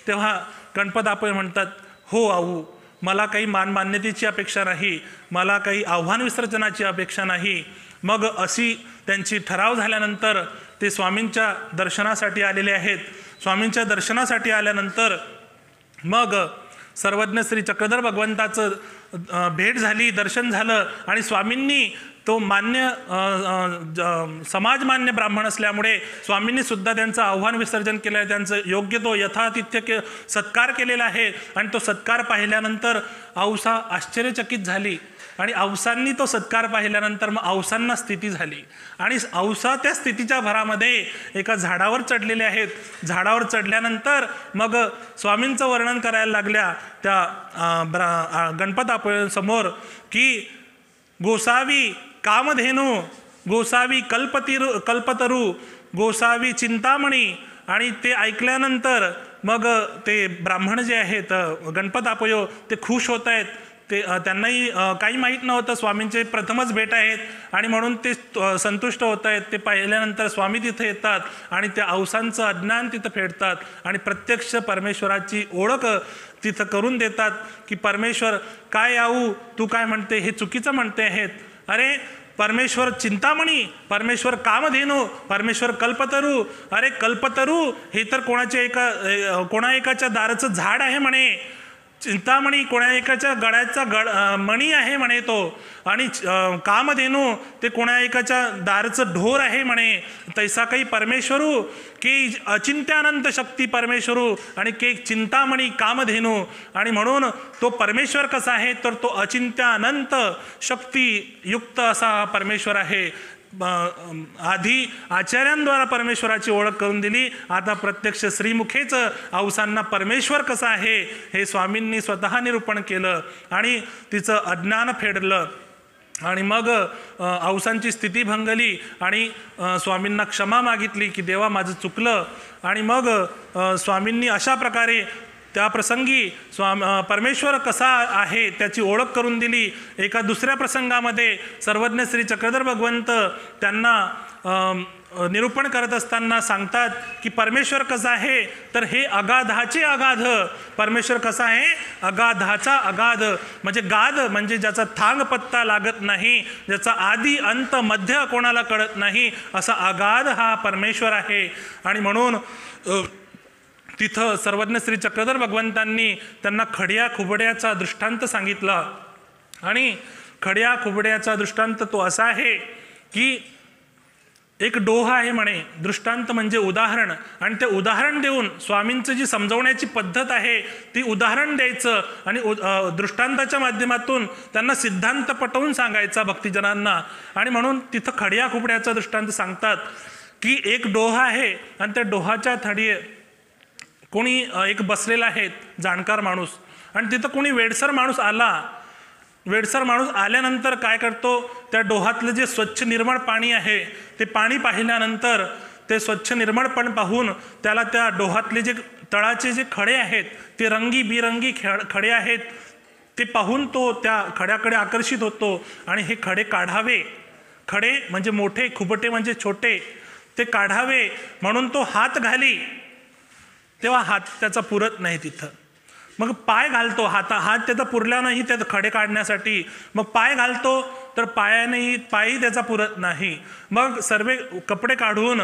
S1: तेव्हा गणपत आपण म्हणतात, हो आऊ, मला काही मान्यतेची अपेक्षा नाही, मला काही आव्हान विसर्जनाची अपेक्षा नाही. मग अशी त्यांची ठराव झाल्यानंतर ते स्वामींच्या दर्शनासाठी आलेले आहेत. स्वामींच्या दर्शनासाठी आल्यानंतर मग सर्वज्ञ श्री चक्रधर भगवंताचं भेट झाली, दर्शन झालं. आणि स्वामींनी तो समाजमान्य ब्राह्मण असल्यामुळे स्वामींनी सुद्धा त्यांचं आव्हान विसर्जन केलं आहे, त्यांचं योग्य तो यथातिथ्य सत्कार केलेला आहे. आणि तो सत्कार पाहिल्यानंतर औसा आश्चर्यचकित झाली. आणि औसांनी तो सत्कार पाहिल्यानंतर मग औसांना स्थिती झाली. आणि औसा त्या स्थितीच्या भरामध्ये एका झाडावर चढलेले आहेत. झाडावर चढल्यानंतर मग स्वामींचं वर्णन करायला लागल्या त्या गणपत समोर की गोसावी कामधेनू, गोसावी कल्पतरू, गोसावी चिंतामणी. आणि ते ऐकल्यानंतर मग ते ब्राह्मण जे आहेत गणपत आपयो ते खुश होत आहेत. ते त्यांनाही काही माहीत नव्हतं, स्वामींचे प्रथमच भेट आहेत आणि म्हणून ते संतुष्ट होत आहेत. ते पाहिल्यानंतर स्वामी तिथे येतात आणि त्या औसांचं अज्ञान तिथं फेडतात आणि प्रत्यक्ष परमेश्वराची ओळख तिथं करून देतात की परमेश्वर काय आऊ, तू काय म्हणते हे चुकीचं म्हणते आहेत. अरे परमेश्वर चिंतामणी, परमेश्वर कामधेनू, परमेश्वर कल्पतरू. अरे कल्पतरू हे तर कोणा एकाच्या दाराचं झाड आहे म्हणे. चिंतामणी कोणा एकाच्या गळ्याचा मणी आहे म्हणे तो. आणि कामधेनू ते कोणा एकाच्या दारचं ढोर आहे म्हणे. तैसा काही परमेश्वरू की अचिंत्यानंत शक्ती परमेश्वरू आणि के चिंतामणी कामधेनू. आणि म्हणून तो परमेश्वर कसा आहे तर तो अचिंत्यानंत शक्तियुक्त असा हा परमेश्वर आहे. आधी आचार्यांद्वारा परमेश्वराची ओळख करून दिली, आता प्रत्यक्ष श्रीमुखेच औसांना परमेश्वर कसा आहे हे स्वामींनी स्वतः निरूपण केलं आणि तिचं अज्ञान फेडलं. आणि मग औसांची स्थिती भंगली आणि स्वामींना क्षमा मागितली की देवा माझं चुकलं. आणि मग स्वामींनी अशा प्रकारे त्या प्रसंगी परमेश्वर कसा आहे त्याची ओळख करून दिली. एका दुसऱ्या प्रसंगामध्ये सर्वज्ञ श्री चक्रधर भगवंत त्यांना निरूपण करत असताना सांगतात की परमेश्वर कसा आहे तर हे अगाधाचे अगाध. परमेश्वर कसा आहे, अगाधाचा अगाध. म्हणजे गाध म्हणजे ज्याचा थांग पत्ता लागत नाही, ज्याचा आदी अंत मध्य कोणाला कळत नाही, असा अगाध हा परमेश्वर आहे. आणि म्हणून तिथं सर्वज्ञ श्री चक्रधर भगवंतांनी त्यांना खड्या खुबड्याचा दृष्टांत सांगितला. आणि खड्या खुबड्याचा दृष्टांत तो असा आहे की एक डोहा आहे म्हणे, दृष्टांत म्हणजे उदाहरण, आणि ते उदाहरण देऊन स्वामींचं जी समजवण्याची पद्धत आहे ती उदाहरण द्यायचं आणि दृष्टांताच्या माध्यमातून त्यांना सिद्धांत पटवून सांगायचा भक्तिजनांना. आणि म्हणून तिथं खड्या खुपड्याचा दृष्टांत सांगतात की एक डोहा आहे आणि त्या डोहाच्या थडी कोणी एक बसलेला आहे जाणकार माणूस, आणि तिथं कोणी वेडसर माणूस आला. वेडसर माणूस आल्यानंतर काय करतो, त्या डोहातलं जे स्वच्छ निर्मळ पाणी आहे ते पाणी पाहिल्यानंतर ते स्वच्छ निर्मळपण पाहून त्याला त्या डोहातले जे तळाचे जे खडे आहेत ते रंगीबिरंगी खडे आहेत ते पाहून तो त्या खड्याकडे आकर्षित होतो आणि हे खडे काढावे, खडे म्हणजे मोठे, खुबटे म्हणजे छोटे, ते काढावे म्हणून तो हात घाली, तेव्हा हात त्याचा पुरत नाही तिथं. मग पाय घालतो, हात त्याचा पुरला नाही त्या खडे काढण्यासाठी, मग पाय घालतो तर पायही त्याचा पुरत नाही. मग सर्व कपडे काढून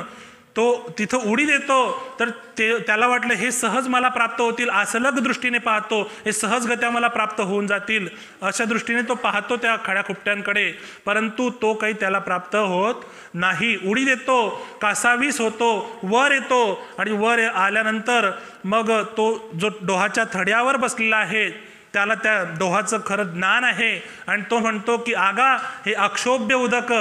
S1: तो तिथं उडी देतो, तर त्याला वाटलं हे सहज मला प्राप्त होतील, असलग दृष्टीने पाहतो, हे सहजगत्या मला प्राप्त होऊन जातील, अशा दृष्टीने तो पाहतो त्या खड्या खुपट्यांकडे, परंतु तो काही त्याला प्राप्त होत नाही. उडी देतो, कासावीस होतो, वर येतो, आणि वर आल्यानंतर मग तो जो डोहाच्या थड्यावर बसलेला आहे त्याला त्या डोहाचं खरं ज्ञान आहे, आणि तो म्हणतो की आगा हे अक्षोभ्य उदक,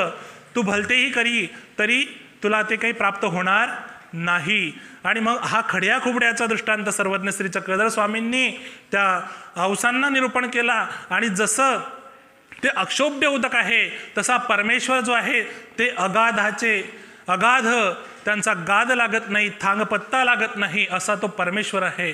S1: तू भलतेही करी तरी तुला ते काही प्राप्त होणार नाही. आणि मग हा खड्या खुबड्याचा दृष्टांत सर्वज्ञ श्री चक्रधर स्वामींनी त्या औसांना निरूपण केला. आणि जसं ते अक्षोभ्य उदक आहे तसा परमेश्वर जो आहे ते अगाध, त्यांचा गाद लागत नाही, थांगपत्ता लागत नाही असा तो परमेश्वर आहे.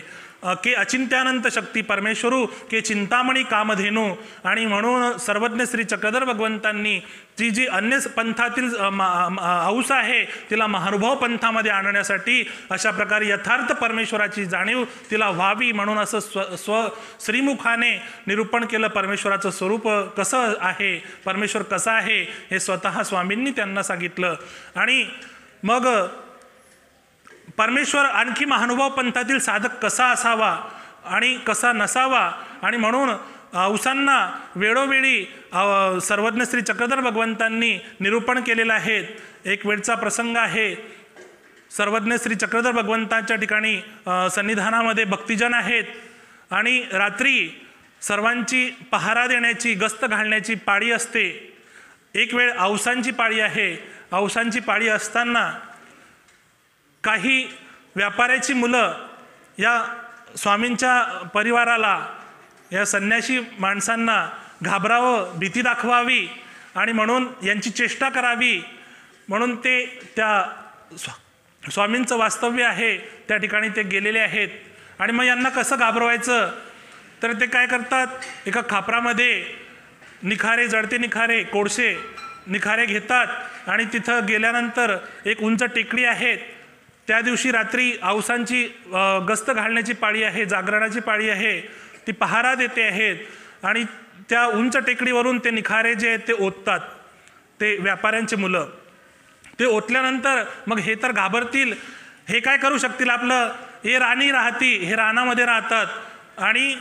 S1: के अचिंत्यानंत शक्ती परमेश्वरू के चिंतामणी कामधेनू. आणि म्हणून सर्वज्ञ श्री चक्रधर भगवंतांनी ती जी अन्य पंथातील औस आहे तिला महानुभाव पंथामध्ये आणण्यासाठी अशा प्रकारे यथार्थ परमेश्वराची जाणीव तिला व्हावी म्हणून असं श्रीमुखाने निरूपण केलं. परमेश्वराचं स्वरूप कसं आहे, परमेश्वर कसा आहे हे स्वतः स्वामींनी त्यांना सांगितलं. आणि मग परमेश्वर आणखी महानुभाव पंथातील साधक कसा असावा आणि कसा नसावा, आणि म्हणून औसांना वेळोवेळी सर्वज्ञ श्री चक्रधर भगवंतांनी निरूपण केलेलं आहे. एक वेळचा प्रसंग आहे, सर्वज्ञ श्री चक्रधर भगवंतांच्या ठिकाणी सन्निधानामध्ये भक्तिजन आहेत आणि रात्री सर्वांची पहारा देण्याची, गस्त घालण्याची पाळी असते. एक वेळ औसांची पाळी आहे. औसांची पाळी असताना काही व्यापाऱ्याची मुलं या स्वामींच्या परिवाराला, या संन्यासी माणसांना घाबरावं, भीती दाखवावी आणि म्हणून यांची चेष्टा करावी म्हणून ते त्या स्वामींचं वास्तव्य आहे त्या ठिकाणी ते गेलेले आहेत. आणि मग यांना कसं घाबरवायचं, तर ते काय करतात, एका खापरामध्ये निखारे, जडते निखारे, कोळसे निखारे घेतात आणि तिथं गेल्यानंतर एक उंच टेकडी आहे. त्या दिवशी रात्री औसांची गस्त घालण्याची पाळी आहे, जागरणाची पाळी आहे, ती पहारा देते आहेत आणि त्या उंच टेकडीवरून ते निखारे जे आहेत ते ओततात. ते व्यापाऱ्यांचे मुलं ते ओतल्यानंतर मग हे तर घाबरतील, हे काय करू शकतील, आपलं हे राणी राहती, हे रानामध्ये राहतात आणि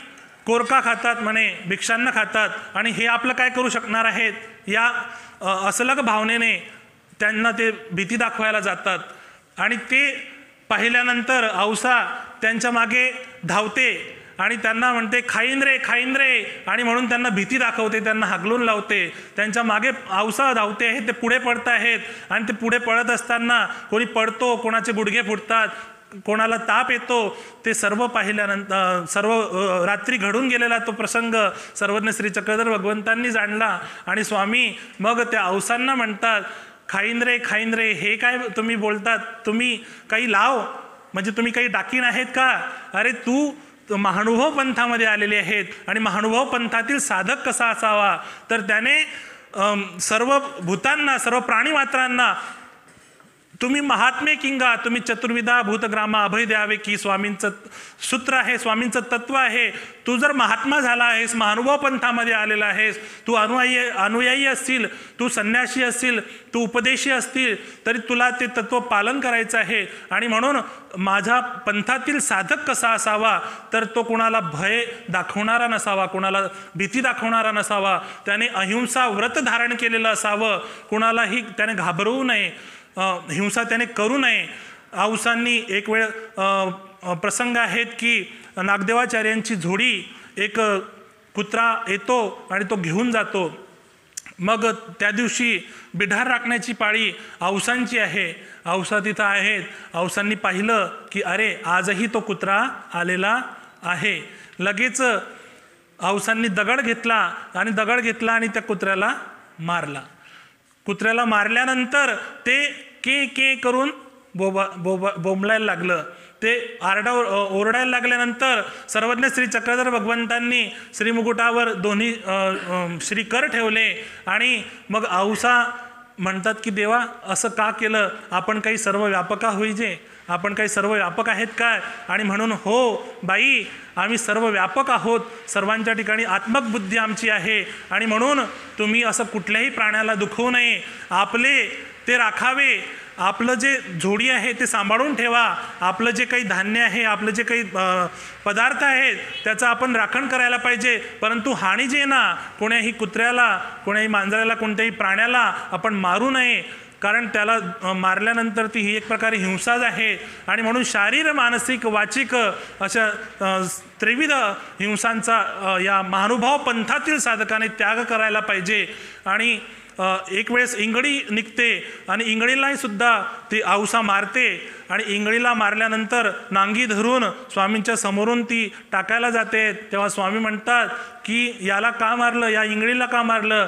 S1: कोरका खातात म्हणे, भिक्षांना खातात आणि हे आपलं काय करू शकणार आहेत, या असलग भावनेने त्यांना ते भीती दाखवायला जातात. आणि ते पाहिल्यानंतर औसा त्यांच्या मागे धावते आणि त्यांना म्हणते खाईन रे, खाईन रे, आणि म्हणून त्यांना भीती दाखवते, त्यांना हागलून लावते. त्यांच्या मागे औसा धावते आहे, ते पुढे पडत आहेत आणि ते पुढे पळत असताना कोणी पडतो, कोणाचे गुडघे फुटतात, कोणाला ताप येतो. ते सर्व पाहिल्यानंतर सर्व रात्री घडून गेलेला तो प्रसंग सर्वज्ञ श्री चक्रधर भगवंतांनी जाणला आणि स्वामी मग त्या औसांना म्हणतात, खाईन रे, खाईन रे, हे काय तुम्ही बोलतात, तुम्ही काही लाव, म्हणजे तुम्ही काही डाकीण आहेत का, अरे तू महानुभाव पंथामध्ये आलेले आहेत आणि महानुभाव पंथातील साधक कसा असावा, तर त्याने सर्व भूतांना, सर्व प्राणीमात्रांना तुम्ही महात्मे किंगा, तुम्ही चतुर्विधा भूतग्रामा अभय द्यावे की स्वामींचं सूत्र आहे, स्वामींचं तत्व आहे. तू जर महात्मा झाला आहेस, महानुभाव पंथामध्ये आलेला आहेस, तू अनुयायी असतील, तू संन्यासी असतील, तू उपदेशी असतील, तरी तुला ते तत्व पालन करायचं आहे. आणि म्हणून माझा पंथातील साधक कसा असावा, तर तो कोणाला भय दाखवणारा नसावा, कोणाला भीती दाखवणारा नसावा, त्याने अहिंसा व्रत धारण केलेलं असावं, कोणालाही त्याने घाबरवू नये. हिंसा त्याने करू नये. औसांनी एक वेळ प्रसंग आहेत की नागदेवाचार्यांची झोडी एक कुत्रा येतो आणि तो घेऊन जातो. मग त्या दिवशी बिढार राखण्याची पाळी औसांची आहे. औसा तिथं आहेत. औसांनी पाहिलं की अरे आजही तो कुत्रा आलेला आहे. लगेच औसांनी दगड घेतला आणि त्या कुत्र्याला मारला. कुत्र्याला मारल्यानंतर ते के के करून बोंबलायला लागलं. ते ओरडायला लागल्यानंतर सर्वज्ञ श्री चक्रधर भगवंतांनी श्रीमुकुटावर दोन्ही श्रीकर ठेवले आणि मग औसा म्हणतात की देवा असं का केलं? आपण काही सर्व व्यापका होईजे? आपण काही सर्व व्यापक आहेत काय? आणि म्हणून हो बाई, आम्ही सर्व व्यापक आहोत. सर्वांच्या ठिकाणी आत्मक बुद्धी आमची आहे आणि म्हणून तुम्ही असं कुठल्याही प्राण्याला दुखवू नये. आपले ते राखावे. आपलं जे झोडी आहे ते सांभाळून ठेवा. आपलं जे काही धान्य आहे, आपलं जे काही पदार्थ आहेत त्याचं आपण राखण करायला पाहिजे. परंतु हानी जे ना कोण्याही कुत्र्याला, कोण्याही मांजराला, कोणत्याही प्राण्याला आपण मारू नये. कारण त्याला मारल्यानंतर ती ही एक प्रकारे हिंसाच आहे. आणि म्हणून शारीर, मानसिक, वाचिक अशा त्रिविध हिंसांचा या महानुभाव पंथातील साधकाने त्याग करायला पाहिजे. आणि एक वेळेस इंगळी निघते आणि इंगळीलाही सुद्धा ती औसा मारते आणि इंगळीला मारल्यानंतर नांगी धरून स्वामींच्या समोरून ती टाकायला जाते. तेव्हा स्वामी म्हणतात की याला का मारलं, या इंगळीला का मारलं?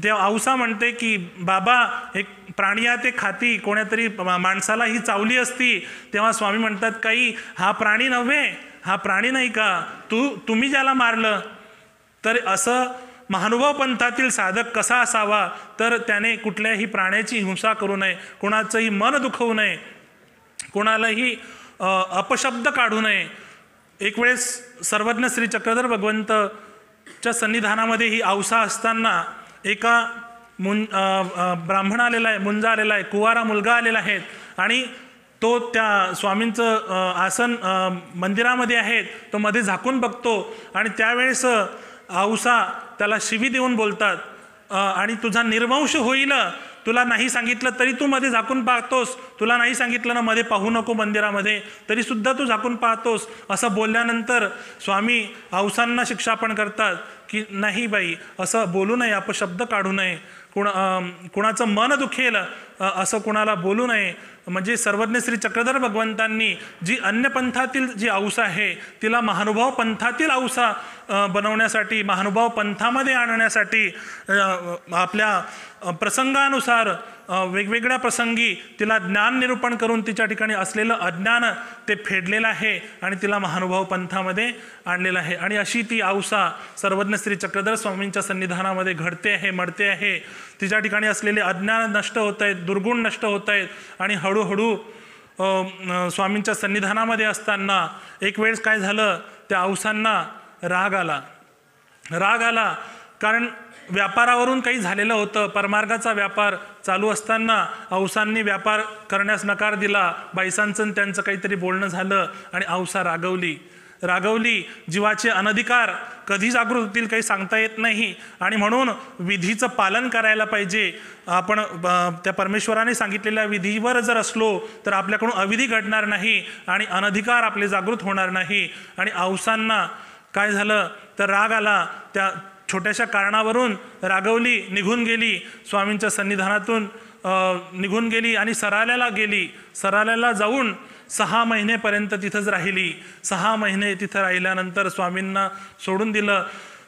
S1: तेव्हा औसा म्हणते की बाबा एक प्राणी आहे ते खाती, कोण्यातरी माणसाला ही चावली असती. तेव्हा स्वामी म्हणतात काही हा प्राणी नव्हे, हा प्राणी नाही का, तुम्ही ज्याला मारलं. तर असं महानुभाव पंथातील साधक कसा असावा? तर त्याने कुठल्याही प्राण्याची हिंसा करू नये, कोणाचंही मन दुखवू नये, कोणालाही अपशब्द काढू नये. एक वेळेस सर्वज्ञ श्री चक्रधर भगवंतच्या सन्निधानामध्ये ही औसा असताना एका ब्राह्मण आलेला आहे, मुंजा आलेला आहे, कुवारा मुलगा आलेला आहे आणि तो त्या स्वामींचं आसन मंदिरामध्ये आहे. तो मध्ये झाकून बघतो आणि त्यावेळेस औसा त्याला शिवी देऊन बोलतात आणि तुझा निर्वंश होईल. तुला नाही सांगितलं तरी तू मध्ये झाकून पाहतोस, तुला नाही सांगितलं ना मध्ये पाहू नको मंदिरामध्ये, तरीसुद्धा तू झाकून पाहतोस. असं बोलल्यानंतर स्वामी औसांना शिक्षापण करतात की नाही बाई, असं बोलू नये, अपशब्द काढू नये, कुणाचं मन दुखेल असं कुणाला बोलू नये. म्हणजे सर्वज्ञ श्री चक्रधर भगवंतांनी जी अन्य पंथातील जी औसा आहे तिला महानुभाव पंथातील औसा बनवण्यासाठी, महानुभाव पंथामध्ये आणण्यासाठी आपल्या प्रसंगानुसार वेगवेगळ्या प्रसंगी तिला ज्ञान निरूपण करून तिच्या ठिकाणी असलेलं अज्ञान ते फेडलेलं आहे आणि तिला महानुभाव पंथामध्ये आणलेलं आहे. आणि अशी ती औसा सर्वज्ञ श्री चक्रधर स्वामींच्या सन्निधानामध्ये घडते आहे, मडते आहे. तिच्या ठिकाणी असलेले अज्ञान नष्ट होत आहेत, दुर्गुण नष्ट होत आहेत. आणि हळूहळू स्वामींच्या सन्निधानामध्ये असताना एक वेळेस काय झालं, त्या औसांना राग आला. कारण व्यापारावरून काही झालेलं होतं. परमार्गाचा व्यापार चालू असताना औसांनी व्यापार करण्यास नकार दिला. बाईसांचं त्यांचं काहीतरी बोलणं झालं आणि औसा रागवली. जीवाचे अनधिकार कधी जागृत होतील काही सांगता येत नाही. आणि म्हणून विधीचं पालन करायला पाहिजे. आपण त्या परमेश्वराने सांगितलेल्या विधीवर जर असलो तर आपल्याकडून अविधी घडणार नाही आणि अनधिकार आपले जागृत होणार नाही. आणि औसांना काय झालं तर राग आला. त्या छोट्याशा कारणावरून रागवली, निघून गेली, स्वामींच्या सन्निधानातून निघून गेली आणि सराल्याला जाऊन 6 महिनेपर्यंत तिथंच राहिली. 6 महिने तिथं राहिल्यानंतर स्वामींना सोडून दिलं.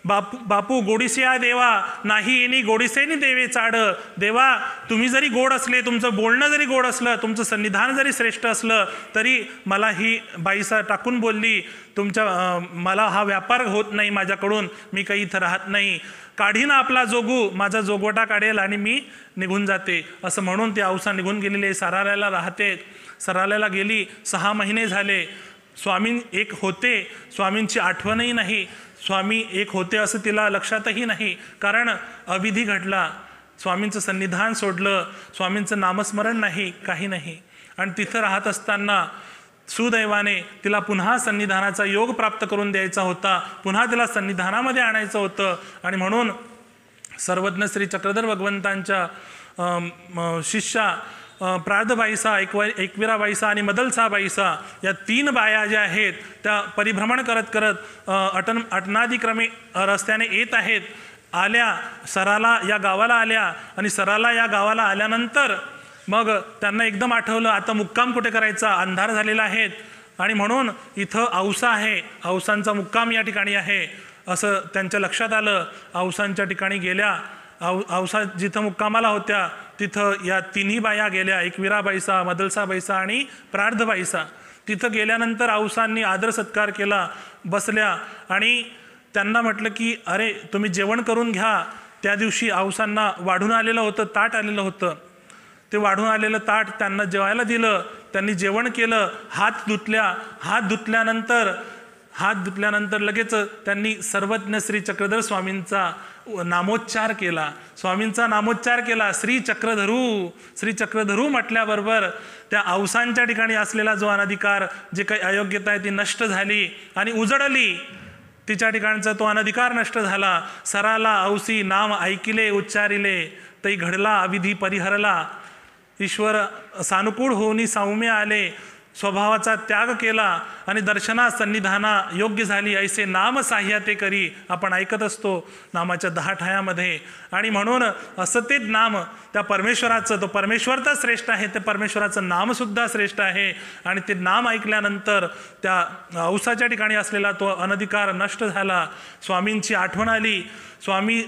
S1: बापू गोडीसे देवा नाही येणी गोडीसेनी देवे चाड. देवा तुम्ही जरी गोड असले, तुमचं बोलणं जरी गोड असलं, तुमचं सन्निधान जरी श्रेष्ठ असलं तरी मला ही बाईसा टाकून बोलली. मला हा व्यापार होत नाही माझ्याकडून, मी काही इथं राहत नाही. काढीन आपला जोगू, माझा जोगवटा काढेल आणि मी निघून जाते. असं म्हणून ती औसा निघून गेलेली सराल्याला राहते. सराल्याला गेली. 6 महिने झाले. स्वामी एक होते, स्वामींची आठवणही नाही. स्वामी एक होते असं तिला लक्षातही नाही. कारण अविधी घडला, स्वामींचं सन्निधान सोडलं, स्वामींचं नामस्मरण नाही, काही नाही. आणि तिथं राहत असताना सुदैवाने तिला पुन्हा सन्निधानाचा योग प्राप्त करून द्यायचा होता, पुन्हा तिला सन्निधानामध्ये आणायचं होतं. आणि म्हणून सर्वज्ञ श्री चक्रधर भगवंतांच्या शिष्या प्रार्धबाईसा, एकविराबाईसा आणि मदलसाबाईसा या 3 बाया ज्या आहेत त्या परिभ्रमण करत करत अटनादिक्रमे रस्त्याने येत आहेत. आल्या सराला या गावाला आल्या आणि सराला या गावाला आल्यानंतर मग त्यांना एकदम आठवलं आता मुक्काम कुठे करायचा, अंधार झालेला आहे आणि म्हणून इथं औसा आहे, औसांचा मुक्काम या ठिकाणी आहे असं त्यांच्या लक्षात आलं. औसांच्या ठिकाणी गेल्या. औसा जिथं मुक्कामाला होत्या तिथं या 3ही बाया गेल्या, एकविराबाईसा, मदलसाबाईसा आणि प्रार्धबाईसा. तिथं गेल्यानंतर औसांनी आदर सत्कार केला, बसल्या आणि त्यांना म्हटलं की अरे तुम्ही जेवण करून घ्या. त्या दिवशी औसांना वाढून आलेलं होतं, ताट आलेलं होतं. ते वाढून आलेलं ताट त्यांना जेवायला दिलं. त्यांनी जेवण केलं, हात धुतल्यानंतर लगेच त्यांनी सर्वज्ञ श्री चक्रधर स्वामींचा नामोच्चार केला. स्वामींचा नामोच्चार केला. श्री चक्रधरू म्हटल्याबरोबर त्या औसांच्या ठिकाणी असलेला जो अनधिकार, जे काही अयोग्यता आहे ती नष्ट झाली आणि उजळली. तिच्या ठिकाणचा तो अनधिकार नष्ट झाला. सराला औसी नाम ऐकिले उच्चारिले, तै घडला अविधी परिहरला. ईश्वर सानुकूळ होऊनी सौम्य आले, स्वभावाचा त्याग केला आणि दर्शना सन्निधाना योग्य झाली. ऐसे नाम साह्याते करी आपण ऐकत असतो नामाच्या 10 ठायामध्ये. आणि म्हणून असं ते नाम त्या परमेश्वराचं, तो परमेश्वर तर श्रेष्ठ आहे, ते परमेश्वराचं नामसुद्धा श्रेष्ठ आहे. आणि ते नाम ऐकल्यानंतर त्या औसाच्या ठिकाणी असलेला तो अनधिकार नष्ट झाला. स्वामींची आठवण आली. स्वामी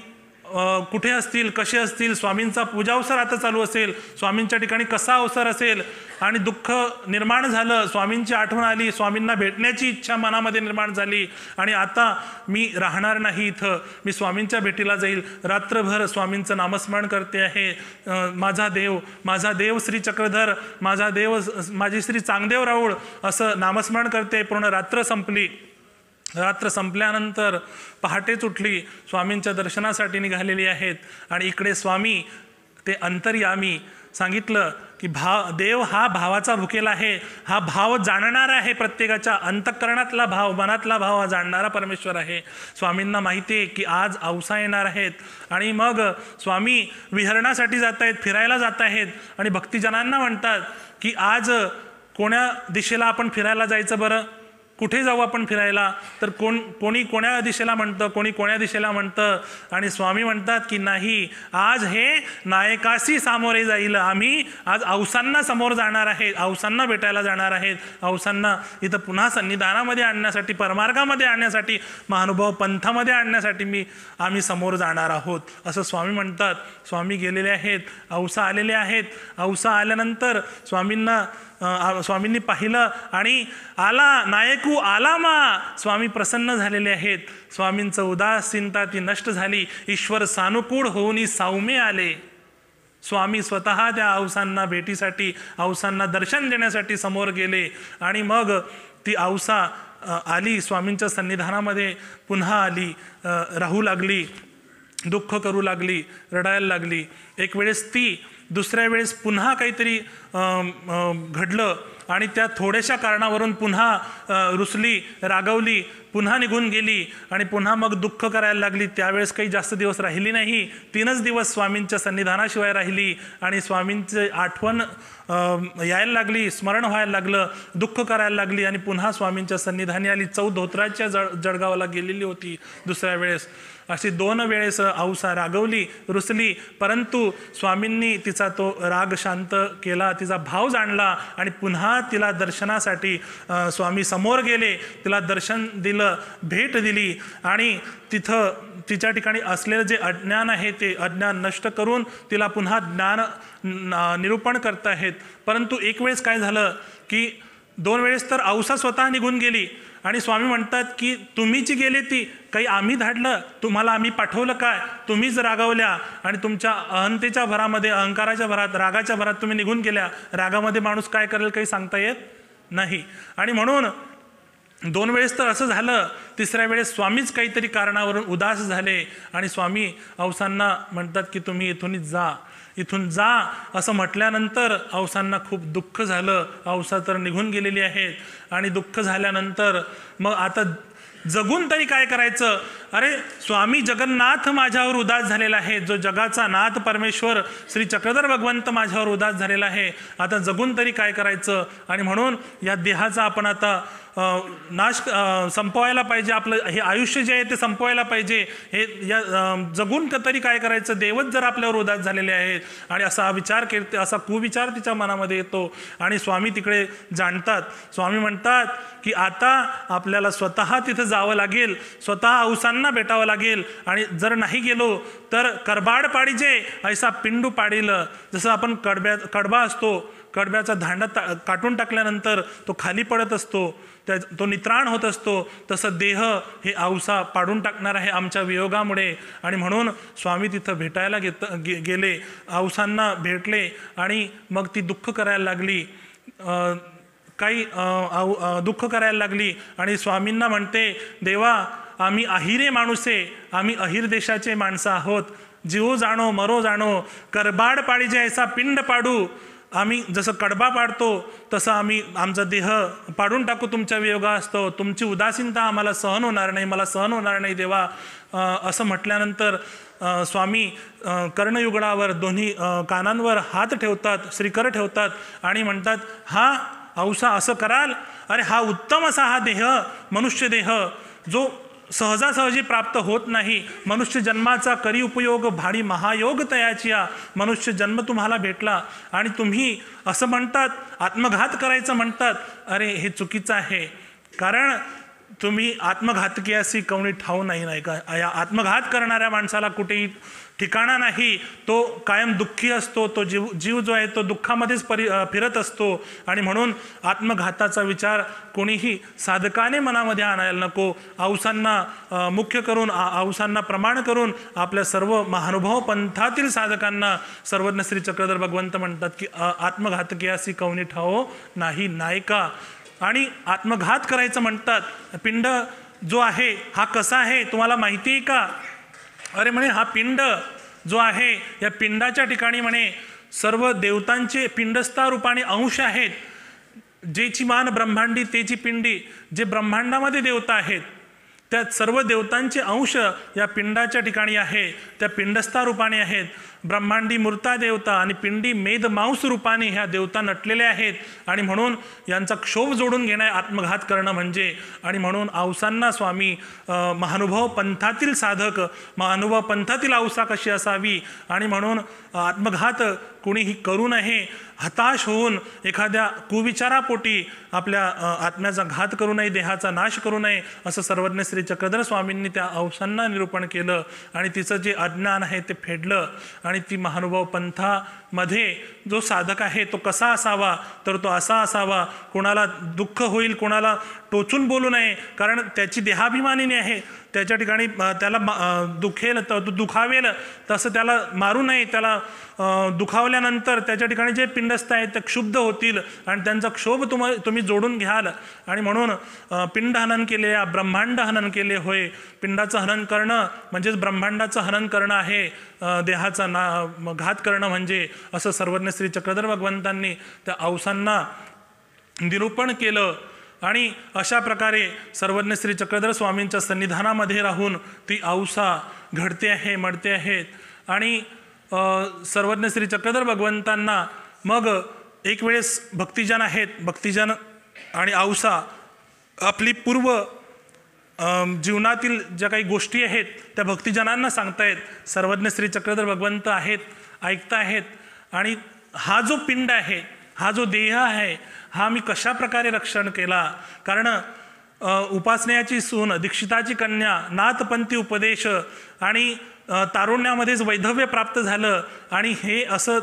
S1: कुठे असतील, कसे असतील, स्वामींचा पूजा अवसर आता चालू असेल, स्वामींच्या ठिकाणी कसा अवसर असेल आणि दुःख निर्माण झालं. स्वामींची आठवण आली, स्वामींना भेटण्याची इच्छा मनामध्ये निर्माण झाली आणि आता मी राहणार नाही इथं, मी स्वामींच्या भेटीला जाईल. रात्रभर स्वामींचं नामस्मरण करते आहे. माझा देव श्री चक्रधर, माझा देव माझी श्री चांगदेव राऊळ असं नामस्मरण करते. पूर्ण रात्र संपली. रात्र संपल्यानंतर पहाटेच उठली, स्वामींच्या दर्शनासाठी निघालेली आहेत. आणि इकडे स्वामी ते अंतर्यामी सांगितलं की देव हा भावाचा भुकेला आहे, हा भाव जाणणारा आहे. प्रत्येकाच्या अंतःकरणातला भाव, मनातला भाव हा जाणणारा परमेश्वर आहे. स्वामींना माहिती आहे की आज औसा येणार आहेत आणि मग स्वामी विहरणासाठी जात आहेत, फिरायला जात आहेत. आणि भक्तिजनांना म्हणतात की आज कोण्या दिशेला आपण फिरायला जायचं बरं, कुठे जाऊ आपण फिरायला. तर कोणी कोण्या दिशेला म्हणतं, कोणी कोण्या दिशेला म्हणतं. आणि स्वामी म्हणतात की नाही, आज हे नायकाशी सामोरे जाईल. आम्ही आज औसांना समोर जाणार आहेत, औसांना भेटायला जाणार आहेत. औसांना इथं पुन्हा सन्निधानामध्ये आणण्यासाठी, परमार्गामध्ये आणण्यासाठी, महानुभाव पंथामध्ये आणण्यासाठी आम्ही समोर जाणार आहोत असं स्वामी म्हणतात. स्वामी गेलेले आहेत, औसा आलेले आहेत. औसा आल्यानंतर स्वामींनी पाहिलं आणि आला नायकू आला मा. स्वामी प्रसन्न झालेले आहेत. स्वामींचं उदासीनता ती नष्ट झाली. ईश्वर सानुकूळ होऊन सौम्य आले. स्वामी स्वतः त्या औसांना भेटीसाठी, औसांना दर्शन देण्यासाठी समोर गेले. आणि मग ती औसा आली, स्वामींच्या सन्निधानामध्ये पुन्हा आली, राहू लागली, दुःख करू लागली, रडायला लागली. एक वेळेस ती, दुसऱ्या वेळेस पुन्हा काहीतरी घडलं आणि त्या थोड्याशा कारणावरून पुन्हा रुसली, रागवली, पुन्हा निघून गेली आणि पुन्हा मग दुःख करायला लागली. त्यावेळेस काही जास्त दिवस राहिली नाही, 3च दिवस स्वामींच्या सन्निधानाशिवाय राहिली आणि स्वामींची आठवण यायला लागली, स्मरण व्हायला लागलं, दुःख करायला लागली आणि पुन्हा स्वामींच्या सन्निधानी आली. चौधोत्राच्या जळगावाला गेलेली होती दुसऱ्या वेळेस. अशी 2 वेळेस औसा रागवली, रुसली, परंतु स्वामींनी तिचा तो राग शांत केला, तिचा भाव जाणला आणि पुन्हा तिला दर्शनासाठी स्वामी समोर गेले. तिला दर्शन दिलं, भेट दिली आणि तिथं तिच्या ठिकाणी असलेलं जे अज्ञान आहे ते अज्ञान नष्ट करून तिला पुन्हा ज्ञान निरूपण करताहेत. परंतु एक वेळेस काय झालं की 2 वेळेस तर औसा स्वतः निघून गेली आणि स्वामी म्हणतात की तुम्ही जी गेली ती काही आम्ही धाडलं, तुम्हाला आम्ही पाठवलं काय, तुम्हीच रागावल्या आणि तुमच्या अहंतेच्या भरामध्ये, अहंकाराच्या भरात, रागाच्या भरात तुम्ही निघून गेल्या. रागामध्ये माणूस काय करेल काही सांगता येत नाही. आणि म्हणून 2 वेळेस तर असं झालं. तिसऱ्या वेळेस स्वामीच काहीतरी कारणावरून उदास झाले आणि स्वामी औसांना म्हणतात की तुम्ही इथून जा असं म्हटल्यानंतर औसांना खूप दुःख झालं. औसा तर निघून गेलेली आहेत आणि दुःख झाल्यानंतर मग आता जगून तरी काय करायचं. अरे स्वामी जगन्नाथ माझ्यावर उदास झालेला आहे, जो जगाचा नाथ परमेश्वर श्री चक्रधर भगवंत माझ्यावर उदास झालेला आहे, आता जगून तरी काय करायचं. आणि म्हणून या देहाचा आपण आता नाश संपवायला पाहिजे, आपलं हे आयुष्य जे आहे ते संपवायला पाहिजे. हे या जगून तरी काय करायचं, देवच जर आपल्यावर उदास झालेले आहेत. आणि असा विचार करते, असा कुविचार तिच्या मनामध्ये येतो. आणि स्वामी तिकडे जाणतात. स्वामी म्हणतात की आता आपल्याला स्वतः तिथं जावं लागेल, स्वतः औसांना भेटावं लागेल. आणि जर नाही गेलो तर करबाड पाडीजे ऐसा पिंडू पाडील. जसं आपण कडबा असतो, कडब्याचा धांडा काटून टाकल्यानंतर तो खाली पडत असतो, तो नित्राण होत असतो, तसं देह हे औसा पाडून टाकणार आहे आमच्या वियोगामुळे. आणि म्हणून स्वामी तिथं भेटायला गेले, औसांना भेटले. आणि मग ती दुःख करायला लागली, काही दुःख करायला लागली. आणि स्वामींना म्हणते, देवा आम्ही अहिरे माणूसे, आम्ही अहिर देशाचे माणसं आहोत. जीवो जाणो मरो जाणो, करबाड पाडीजे ऐसा पिंड पाडू. आम्ही जसं कडबा पाडतो तसं आम्ही आमचा देह पाडून टाकू तुमच्या वियोगा असतो. तुमची उदासीनता आम्हाला सहन होणार नाही, मला सहन होणार नाही देवा. असं म्हटल्यानंतर स्वामी कर्णयुगडावर दोन्ही कानांवर हात ठेवतात, श्रीकर ठेवतात आणि म्हणतात, हा औसा असं कराल? अरे हा उत्तम असा हा देह, मनुष्य देह, जो सहजासहजी प्राप्त होत नाही. मनुष्य जन्माचा करी उपयोग भाडी महायोग तयाचिया. मनुष्य जन्म तुम्हाला भेटला आणि तुम्ही असं म्हणतात, आत्मघात करायचं म्हणतात. अरे हे चुकीचं आहे, कारण तुम्ही आत्मघातकी अशी कवणी ठाऊ नाही का. या आत्मघात करणाऱ्या माणसाला कुठेही ठिकाणा नाही, तो कायम दुःखी असतो. तो जीव जो आहे तो दुःखामध्येच फिरत असतो. आणि म्हणून आत्मघाताचा विचार कोणीही साधकाने मनामध्ये आणायला नको. औसांना मुख्य करून, औसांना प्रमाण करून आपल्या सर्व महानुभाव पंथातील साधकांना सर्वज्ञ श्री चक्रधर भगवंत म्हणतात की आत्मघातकी अशी कवणी ठाओ नाही नायका. आणि आत्मघात करायचं म्हणतात. पिंड जो आहे हा कसा आहे तुम्हाला माहिती आहे का? अरे म्हणे हा पिंड जो आहे, या पिंडाच्या ठिकाणी म्हणे सर्व देवतांचे पिंडस्था रूपाने अंश आहेत. जेची मान ब्रह्मांडी तेची पिंडी. जे ब्रह्मांडामध्ये देवता आहेत त्या सर्व देवतांचे अंश या पिंडाच्या ठिकाणी आहे, त्या पिंडस्था रूपाने आहेत. ब्रह्मांडी मूर्ता देवता आणि पिंडी मेद मांस रूपाने ह्या देवता नटलेल्या आहेत. आणि म्हणून यांचा क्षोभ जोडून घेणं आत्मघात करणं म्हणजे. आणि म्हणून औसांना स्वामी महानुभाव पंथातील साधक, महानुभाव पंथातील औसा कशी असावी आणि म्हणून आत्मघात कोणीही करू नये. हताश होऊन एखाद्या कुविचारापोटी आपल्या आत्म्याचा घात करू नये, देहाचा नाश करू नये, असं सर्वज्ञ श्री चक्रधर स्वामींनी त्या औसांना निरूपण केलं. आणि तिचं जे अज्ञान आहे ते फेडलं. आणि ती महानुभाव पंथामध्ये जो साधक आहे तो कसा असावा, तर तो असा असावा, कोणाला दुःख होईल कोणाला टोचून बोलू नये, कारण त्याची देहाभिमानीने आहे. त्याच्या ठिकाणी त्याला दुखेल दुखावेल तसं त्याला मारू नये. त्याला दुखावल्यानंतर त्याच्या ठिकाणी जे पिंडस्थ आहेत ते क्षुब्ध होतील आणि त्यांचा क्षोभ तुम्ही जोडून घ्याल. आणि म्हणून पिंड हनन केले, या ब्रह्मांड हनन केले होय. पिंडाचं हनन करणं म्हणजेच ब्रह्मांडाचं हनन करणं आहे, देहाचा घात करणं म्हणजे, असं सर्वज्ञ श्री चक्रधर भगवंतांनी त्या औसांना निरूपण केलं. आणि अशा प्रकारे सर्वज्ञ श्री चक्रधर स्वामींच्या सन्निधानामध्ये राहून ती औसा घडते आहे, मडते आहेत. आणि सर्वज्ञ श्री चक्रधर भगवंतांना मग एक वेळेस भक्तिजन आहेत, भक्तिजन आणि औसा आपली पूर्व जीवनातील ज्या काही गोष्टी आहेत त्या भक्तिजनांना सांगतायत. सर्वज्ञ श्री चक्रधर भगवंत आहेत, ऐकता आहेत. आणि हा जो पिंड आहे, हा जो देह आहे, हा मी कशा प्रकारे रक्षण केला, कारण उपासनेची सून, दीक्षिताची कन्या, नाथपंथी उपदेश आणि तारुण्यामध्येच वैधव्य प्राप्त झालं. आणि हे असं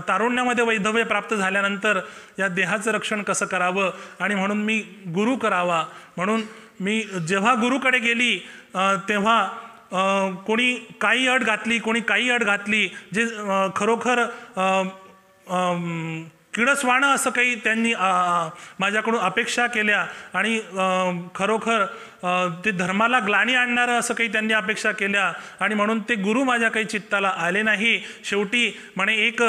S1: तारुण्यामध्ये वैधव्य प्राप्त झाल्यानंतर या देहाचं रक्षण कसं करावं, आणि म्हणून मी गुरु करावा. म्हणून मी जेव्हा गुरुकडे गेली तेव्हा कोणी काही अट घातली, कोणी काही अट घातली, जे खरोखर किडसवाणं असं काही त्यांनी माझ्याकडून अपेक्षा केल्या आणि खरोखर ते धर्माला ग्लानी आणणारं असं काही त्यांनी अपेक्षा केल्या. आणि म्हणून ते गुरु माझ्या काही चित्ताला आले नाही. शेवटी म्हणे एक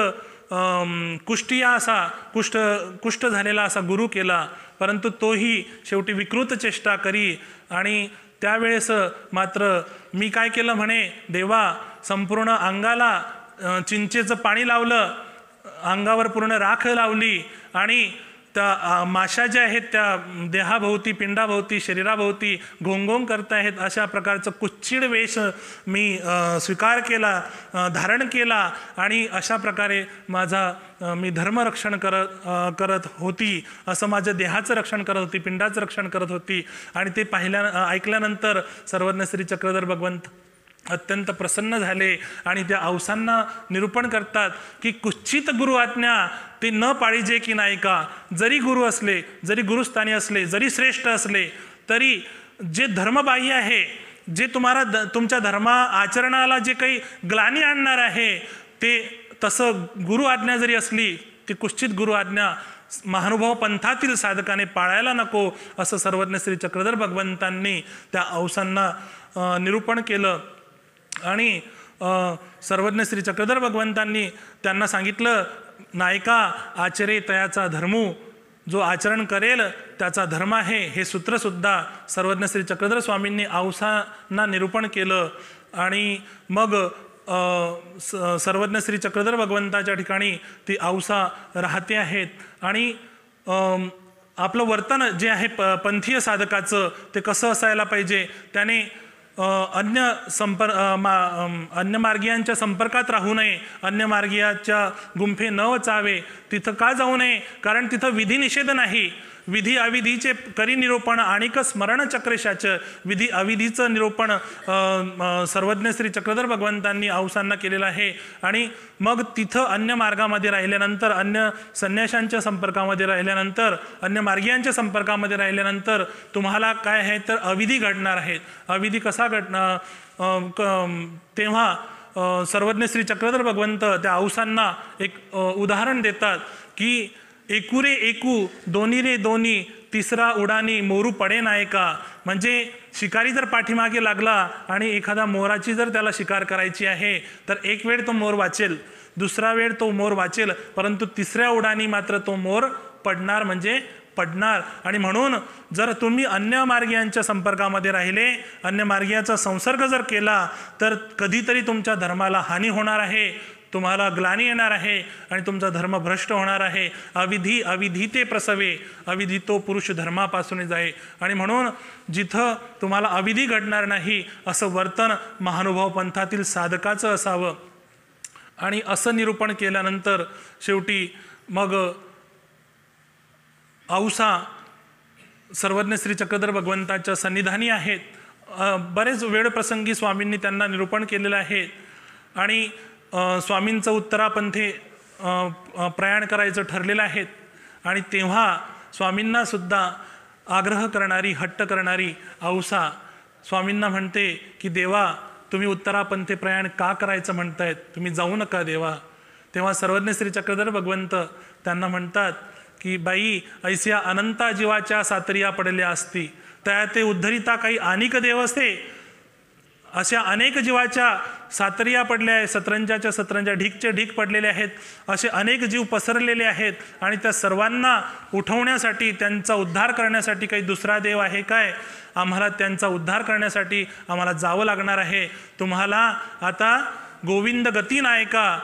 S1: कुष्टिया असा कुष्ठ झालेला असा गुरु केला, परंतु तोही शेवटी विकृत चेष्टा करी आणि त्यावेळेस मात्र मी काय केलं म्हणे, देवा संपूर्ण अंगाला चिंचेचं पाणी लावलं, अंगावर पूर्ण राख लावली आणि त्या माशा ज्या आहेत त्या देहाभोवती, पिंडाभोवती, शरीराभोवती घोंघोंग करत आहेत. अशा प्रकारचं कुच्चिड वेश मी स्वीकार केला, धारण केला आणि अशा प्रकारे मी धर्मरक्षण करत होती. असं माझ्या देहाचं रक्षण करत होती, पिंडाचं रक्षण करत होती. आणि ते ऐकल्यानंतर सर्वज्ञ श्री चक्रधर भगवंत अत्यंत प्रसन्न झाले आणि त्या औसांना निरूपण करतात की कुच्चित गुरु आज्ञा ते न पाळिजे की नाही का. जरी गुरु असले, जरी गुरुस्थानी असले, जरी श्रेष्ठ असले, तरी जे धर्मबाह्य आहे, जे तुम्हाला तुमच्या आचरणाला जे काही ग्लानी आणणार आहे, ते तसं गुरु आज्ञा जरी असली, ती कुच्चित गुरु आज्ञा महानुभाव पंथातील साधकाने पाळायला नको, असं सर्वज्ञ श्री चक्रधर भगवंतांनी त्या औसांना निरूपण केलं. आणि सर्वज्ञ श्री चक्रधर भगवंतांनी त्यांना सांगितलं, नायका आचरे तयाचा धर्मू, जो आचरण करेल त्याचा धर्म आहे. हे सूत्रसुद्धा सर्वज्ञ श्री चक्रधर स्वामींनी औसांना निरूपण केलं. आणि मग सर्वज्ञ श्री चक्रधर भगवंताच्या ठिकाणी ती औसा राहते आहेत. आणि आपलं वर्तन जे आहे पंथीय साधकाचं ते कसं असायला पाहिजे, त्याने अन्य मार्गीयांच्या संपर्कात राहू नये, अन्य मार्गीयाच्या गुंफे न वचावे. तिथं का जाऊ नये, कारण तिथं विधी निषेध नाही. विधी अविधीचे करी निरूपण आणिक स्मरण चक्रेशाचं, विधी अविधीचं निरूपण सर्वज्ञ श्री चक्रधर भगवंतांनी औसांना केलेलं आहे. आणि मग तिथं अन्य मार्गामध्ये राहिल्यानंतर, अन्य संन्याशांच्या संपर्कामध्ये राहिल्यानंतर, अन्य मार्गीयांच्या संपर्कामध्ये राहिल्यानंतर तुम्हाला काय आहे तर अविधी घडणार आहेत. अविधी कसा घडणार, तेव्हा सर्वज्ञ श्री चक्रधर भगवंत त्या औसांना एक उदाहरण देतात की एकू रे एकू, दोन्ही रे दोन्ही, तिसरा उडानी मोरू पडे नायका. म्हणजे शिकारी जर पाठीमागे लागला आणि एखादा मोराची जर त्याला शिकार करायची आहे, तर एक वेळ तो मोर वाचेल, दुसरा वेळ तो मोर वाचेल, परंतु तिसऱ्या उडानी मात्र तो मोर पडणार म्हणजे पडणार. आणि म्हणून जर तुम्ही अन्य मार्गीयांच्या संपर्कामध्ये राहिले, अन्य मार्गीयाचा संसर्ग जर केला, तर कधीतरी तुमच्या धर्माला हानी होणार आहे, तुम्हाला ग्लानी येणार आहे आणि तुमचा धर्म भ्रष्ट होणार आहे. अविधी अविधीते प्रसवे, अविधी तो पुरुष धर्मापासून जाए. आणि म्हणून जिथं तुम्हाला अविधी घडणार नाही असं वर्तन महानुभाव पंथातील साधकाचं असावं. आणि असं निरूपण केल्यानंतर शेवटी मग औसा सर्वज्ञ श्री चक्रधर भगवंताच्या सन्निधानी आहेत. बरेच वेळप्रसंगी स्वामींनी त्यांना निरूपण केलेलं आहे. आणि स्वामींचं उत्तरापंथे प्रयाण करायचं ठरलेलं आहे. आणि तेव्हा स्वामींना सुद्धा आग्रह करणारी, हट्ट करणारी औसा स्वामींना म्हणते की देवा, तुम्ही उत्तरापंथे प्रयाण का करायचं म्हणतायत, तुम्ही जाऊ नका देवा. तेव्हा सर्वज्ञ श्री चक्रधर भगवंत त्यांना म्हणतात की बाई, ऐसिया अनंता जीवाच्या सातरिया पडल्या असती, त्या ते उद्धरिता काही अनेक देव असते. अशा अनेक जीवाच्या सातरिया पडल्या आहे, सतरंजाच्या सतरंजा, ढीकचे ढीक पडलेले आहेत. असे अनेक जीव पसरलेले आहेत. आणि त्या सर्वांना उठवण्यासाठी, त्यांचा उद्धार करण्यासाठी काही दुसरा देव आहे काय? आम्हाला त्यांचा उद्धार करण्यासाठी आम्हाला जावं लागणार आहे. तुम्हाला आता गोविंद गती नायका.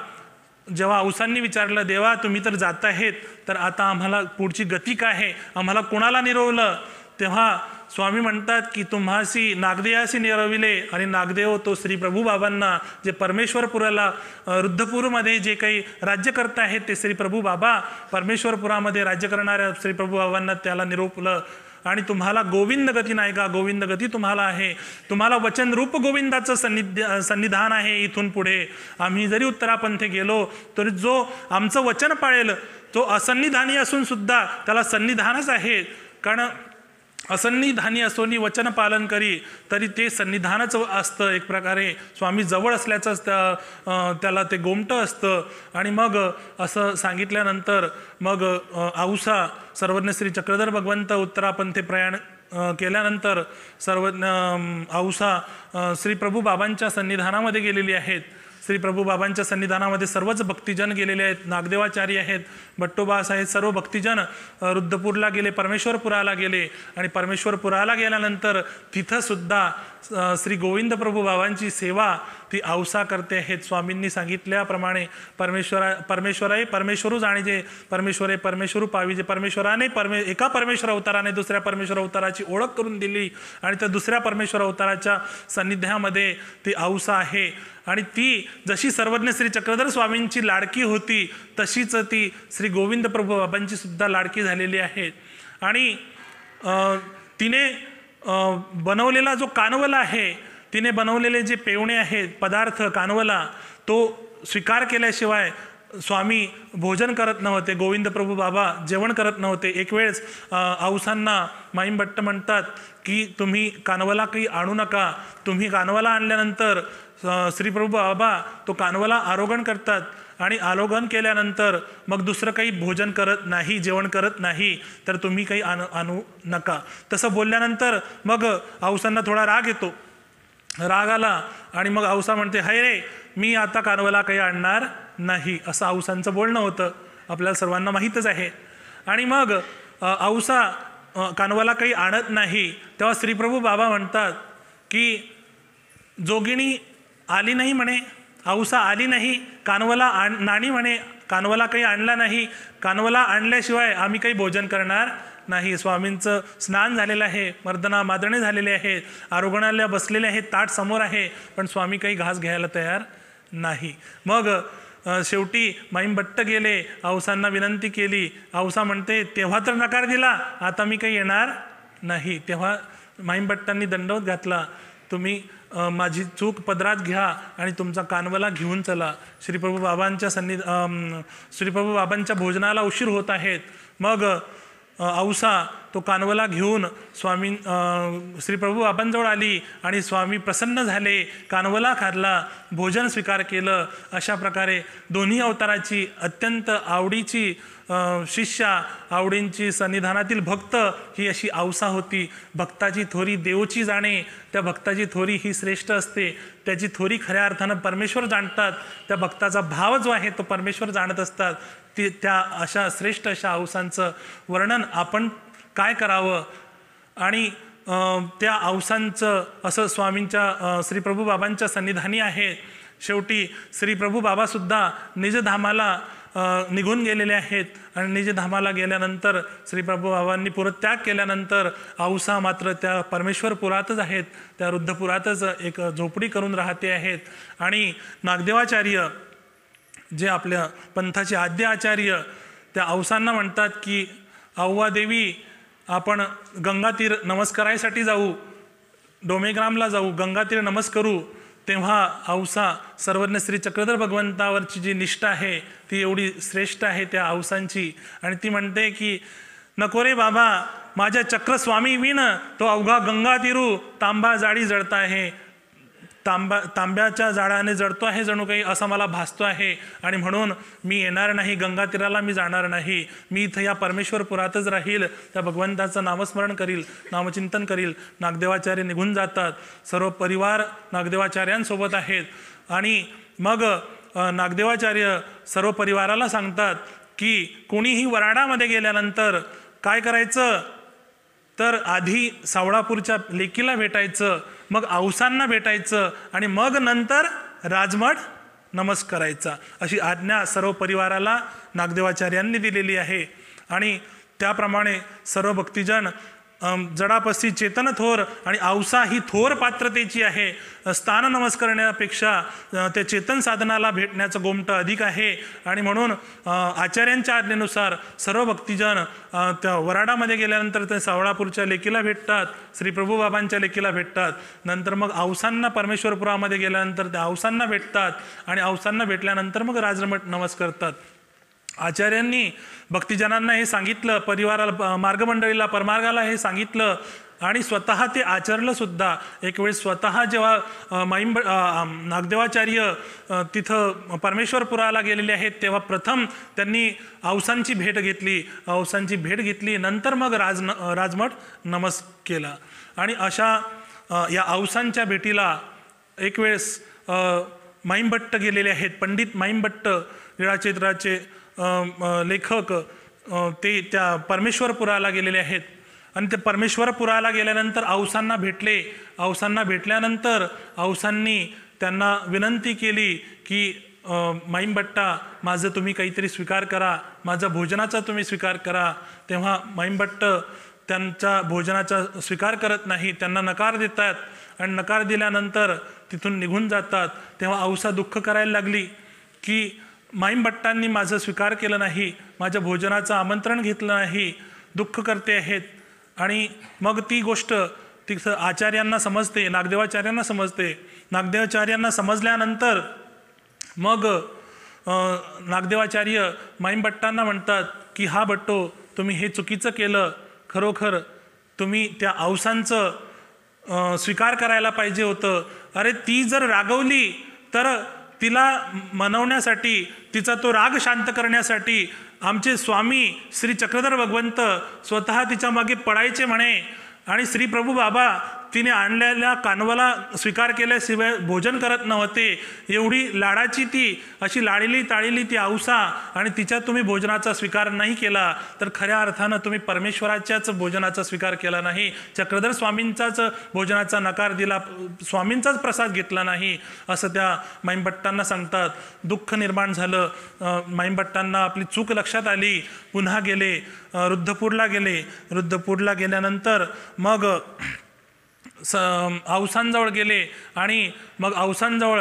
S1: जेव्हा औसांनी विचारलं, देवा तुम्ही तर जात आहेत, तर आता आम्हाला पुढची गती काय आहे, आम्हाला कोणाला निरवलं? तेव्हा स्वामी म्हणतात की तुम्हासी नागदेयासी निरविले. आणि नागदेव तो श्री प्रभू बाबांना, जे परमेश्वरपुराला रुद्धपूरमध्ये जे काही राज्य करत आहेत ते श्री प्रभू बाबा, परमेश्वरपुरामध्ये राज्य करणाऱ्या श्री प्रभू बाबांना त्याला निरोपलं. आणि तुम्हाला गोविंद गती नाही का, गोविंद गती तुम्हाला आहे. तुम्हाला वचनरूप गोविंदाचं सन्निधान आहे. इथून पुढे आम्ही जरी उत्तरापंथे गेलो तरी जो आमचं वचन पाळेल तो असन्निधानी असून सुद्धा त्याला सन्निधानच आहे. कारण असन्निधानी असोनी वचन पालन करी, तरी ते सन्निधानच असतं. एक प्रकारे स्वामी जवळ असल्याचंच त्याला ते गोमटं असतं. आणि मग असं सांगितल्यानंतर मग औसा सर्वज्ञ श्री चक्रधर भगवंत उत्तरापंथे प्रयाण केल्यानंतर औसा श्री प्रभू बाबांच्या सन्निधानामध्ये गेलेली आहेत. श्री प्रभू बाबांच्या सन्निधानामध्ये सर्वच भक्तिजन गेलेले आहेत. नागदेवाचार्य आहेत, भट्टोबास आहेत, सर्व भक्तिजन रुद्रपूरला गेले, परमेश्वरपुराला गेले. आणि परमेश्वरपुराला गेल्यानंतर तिथंसुद्धा श्री गोविंद प्रभू बाबांची सेवा ती औसा करते आहेत. स्वामींनी सांगितल्याप्रमाणे परमेश्वराय परमेश्वरू जाणीजे, परमेश्वरे परमेश्वरू पाविजे. परमेश्वराने एका परमेश्वर अवताराने दुसऱ्या परमेश्वर अवताराची ओळख करून दिली आणि त्या दुसऱ्या परमेश्वर अवताराच्या सान्निध्यामध्ये ती औसा आहे. आणि ती जशी सर्वज्ञ श्री चक्रधर स्वामींची लाडकी होती तशीच ती श्री गोविंद प्रभू बाबांची सुद्धा लाडकी झालेली आहे. आणि तिने बनवलेला जो कानवला आहे, तिने बनवलेले जे पेवणे आहेत पदार्थ कानवला, तो स्वीकार केल्याशिवाय स्वामी भोजन करत नव्हते. गोविंद प्रभू बाबा जेवण करत नव्हते. एक वेळेस औसांना माईम भट्ट म्हणतात की तुम्ही कानवला काही आणू नका. तुम्ही कानवला आणल्यानंतर श्री प्रभू बाबा तो कानवला आरोहण करतात आणि आरोहण केल्यानंतर मग दुसरं काही भोजन करत नाही, जेवण करत नाही, तर तुम्ही काही आणू नका. तसं बोलल्यानंतर मग औसांना थोडा राग येतो. राग आला आणि मग औसा म्हणते, हाय रे, मी आता कानवला काही आणणार नाही, असं औसांचं बोलणं होतं. आपल्याला सर्वांना माहीतच आहे. आणि मग औसा कानवला काही आणत नाही. तेव्हा श्रीप्रभू बाबा म्हणतात की जोगिणी आली नाही म्हणे, औसा आली नाही, कानवला नाणी म्हणे, कानवला काही आणला नाही, कानवला आणल्याशिवाय आम्ही काही भोजन करणार नाही. स्वामींचं स्नान झालेलं आहे, मर्दना मादणे झालेले आहेत, आरोग्याला बसलेले आहेत, ताट समोर आहे, पण स्वामी काही घास घ्यायला तयार नाही. मग शेवटी माईम भट्ट गेले, औसांना विनंती केली. औसा म्हणते, तेव्हा तर नकार दिला, आता मी काही येणार नाही. तेव्हा माईम भट्टांनी दंडवत घातला, तुम्ही माझी चूक पदरात घ्या आणि तुमचा कानवला घेऊन चला. श्रीप्रभू बाबांच्या भोजनाला उशीर होत आहेत. मग औसा तो कानवला घेऊन श्रीप्रभू बाबांजवळ आली आणि स्वामी प्रसन्न झाले, कानवला खाल्ला, भोजन स्वीकार केलं. अशा प्रकारे दोन्ही अवताराची अत्यंत आवडीची शिष्या, आवडींची सन्निधानातील भक्त ही अशी औसा होती. भक्ताची थोरी देवची जाणे, त्या भक्ताची थोरी ही श्रेष्ठ असते. त्याची थोरी खऱ्या अर्थानं परमेश्वर जाणतात. त्या भक्ताचा भाव जो आहे तो परमेश्वर जाणत असतात. त्या अशा श्रेष्ठ अशा औसांचं वर्णन आपण काय करावं. आणि त्या औसांचं असं स्वामींच्या श्रीप्रभू बाबांच्या सन्निधानी आहे. शेवटी श्रीप्रभू बाबासुद्धा निजधामाला निघून गेलेले आहेत. आणि निजधामाला गेल्यानंतर श्रीप्रभू बाबांनी पुरत्याग केल्यानंतर औसा मात्र त्या परमेश्वरपुरातच आहेत, त्या रुद्धपुरातच एक झोपडी करून राहते आहेत. आणि नागदेवाचार्य जे आपल्या पंथाचे आद्य आचार्य त्या औसांना म्हणतात की औवा देवी, आपण गंगातीर नमस्कारासाठी जाऊ, डोमेग्रामला जाऊ, गंगातीर नमस्करू. तेव्हा औसा सर्वज्ञ श्री चक्रधर भगवंतावरची जी निष्ठा आहे ती एवढी श्रेष्ठ आहे त्या औसांची. आणि ती म्हणते की नको रे बाबा, माझ्या चक्रस्वामी विण तो अवघा गंगातीरू तांबा जाळी जळता आहे, तांब्याच्या जाळाने जळतो आहे जणू काही, असं मला भासतो आहे. आणि म्हणून मी येणार नाही, गंगातीराला मी जाणार नाही, मी इथं या परमेश्वरपुरातच राहील, त्या भगवंताचं नामस्मरण करील, नामचिंतन करील. नागदेवाचार्य निघून जातात. सर्व परिवार नागदेवाचार्यांसोबत आहेत. आणि मग नागदेवाचार्य सर्व परिवाराला सांगतात की कोणीही वराडामध्ये गेल्यानंतर काय करायचं, तर आधी सावळापूरच्या लेकीला भेटायचं, मग औसांना भेटायचं आणि मग नंतर राजमठ नमस्कारायचा, अशी आज्ञा सर्व परिवाराला नागदेवाचार्यांनी दिलेली आहे. आणि त्याप्रमाणे सर्व भक्तिजन जडापसी चेतन थोर आणि औसा ही थोर पात्रतेची आहे. स्थान नमस्कारण्यापेक्षा त्या चेतन साधनाला भेटण्याचं गोमटं अधिक आहे. आणि म्हणून आचार्यांच्या आज्ञेनुसार सर्व भक्तिजन त्या वराडामध्ये गेल्यानंतर ते सावळापूरच्या लेकीला भेटतात, श्रीप्रभू बाबांच्या लेकीला भेटतात. नंतर मग औसांना परमेश्वरपुरामध्ये गेल्यानंतर त्या औसांना भेटतात आणि औसांना भेटल्यानंतर मग राजमठ नमस्कारतात. आचार्यांनी भक्तिजनांना हे सांगितलं, परिवाराला, मार्गमंडळीला, परमार्गाला हे सांगितलं आणि स्वतः ते आचरलं सुद्धा. एक वेळेस स्वतः जेव्हा नागदेवाचार्य तिथं परमेश्वरपुराला गेलेले आहेत तेव्हा प्रथम त्यांनी औसांची भेट घेतली, नंतर मग राजमठ केला. आणि अशा या औसांच्या भेटीला एक वेळेस माईमभट्ट गेलेले आहेत. पंडित माईमभट्ट लीळाचरित्राचे लेखक ते त्या परमेश्वरपुराला गेलेले आहेत आणि ते परमेश्वरपुराला गेल्यानंतर औसांना भेटले. औसांना भेटल्यानंतर औसांनी त्यांना विनंती केली की माईमभट्टा, माझं तुम्ही काहीतरी स्वीकार करा, माझा भोजनाचा तुम्ही स्वीकार करा. तेव्हा माईमभट्ट त्यांच्या भोजनाचा स्वीकार करत नाही, त्यांना नकार देतात आणि नकार दिल्यानंतर तिथून निघून जातात. तेव्हा औसा दुःख करायला लागली की माईमभट्टांनी माझं स्वीकार केलं नाही, माझ्या भोजनाचं आमंत्रण घेतलं नाही, दुःख करते आहेत. आणि मग ती गोष्ट तिथं आचार्यांना समजते, नागदेवाचार्यांना समजते. नागदेवाचार्यांना समजल्यानंतर मग नागदेवाचार्य माईमभट्टांना म्हणतात की हा भट्टो, तुम्ही हे चुकीचं केलं, खरोखर तुम्ही त्या औसांचं स्वीकार करायला पाहिजे होतं. अरे ती जर रागवली तर तिला मनवण्यासाठी, तिचा तो राग शांत करण्यासाठी आमचे स्वामी श्री चक्रधर भगवंत स्वतः तिच्या मागे पडायचे म्हणे. आणि श्री प्रभू बाबा तिने आणलेल्या कानवाला स्वीकार केल्याशिवाय भोजन करत नव्हते. एवढी लाडाची ती, अशी लाडीली ताळीली ती औसा, आणि तिच्या तुम्ही भोजनाचा स्वीकार नाही केला तर खऱ्या अर्थानं तुम्ही परमेश्वराच्याच भोजनाचा स्वीकार केला नाही, चक्रधर स्वामींचाच भोजनाचा नकार दिला, स्वामींचाच प्रसाद घेतला नाही, असं त्या माईमभट्टांना सांगतात. दुःख निर्माण झालं. माईमभट्टांना आपली चूक लक्षात आली. पुन्हा गेले, रुद्धपूरला गेले. रुद्धपूरला गेल्यानंतर मग औसांजवळ गेले आणि मग औसांजवळ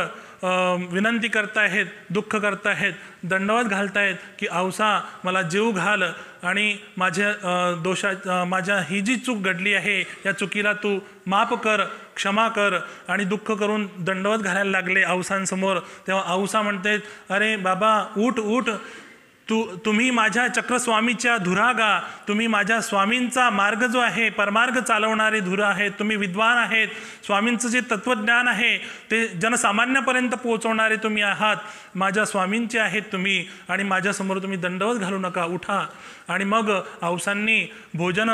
S1: विनंती करतायत, दुःख करतायत, दंडवत घालतायत की औसा मला जीव घाल आणि माझ्या माझ्या ही जी चूक घडली आहे या चुकीला तू माफ कर, क्षमा कर. आणि दुःख करून दंडवत घालायला लागले औसांसमोर. तेव्हा औसा म्हणते, अरे बाबा उठ उठ, तुम्ही माझ्या चक्रस्वामीच्या धुरा गा, तुम्ही माझ्या स्वामींचा मार्ग जो आहे, परमार्ग चालवणारे धुरा आहेत, तुम्ही विद्वान आहेत, स्वामींचं जे तत्त्वज्ञान आहे ते जनसामान्यापर्यंत पोहोचवणारे तुम्ही आहात, माझ्या स्वामींचे आहेत तुम्ही, आणि माझ्यासमोर तुम्ही दंडवत घालू नका, उठा. आणि मग औसांनी भोजन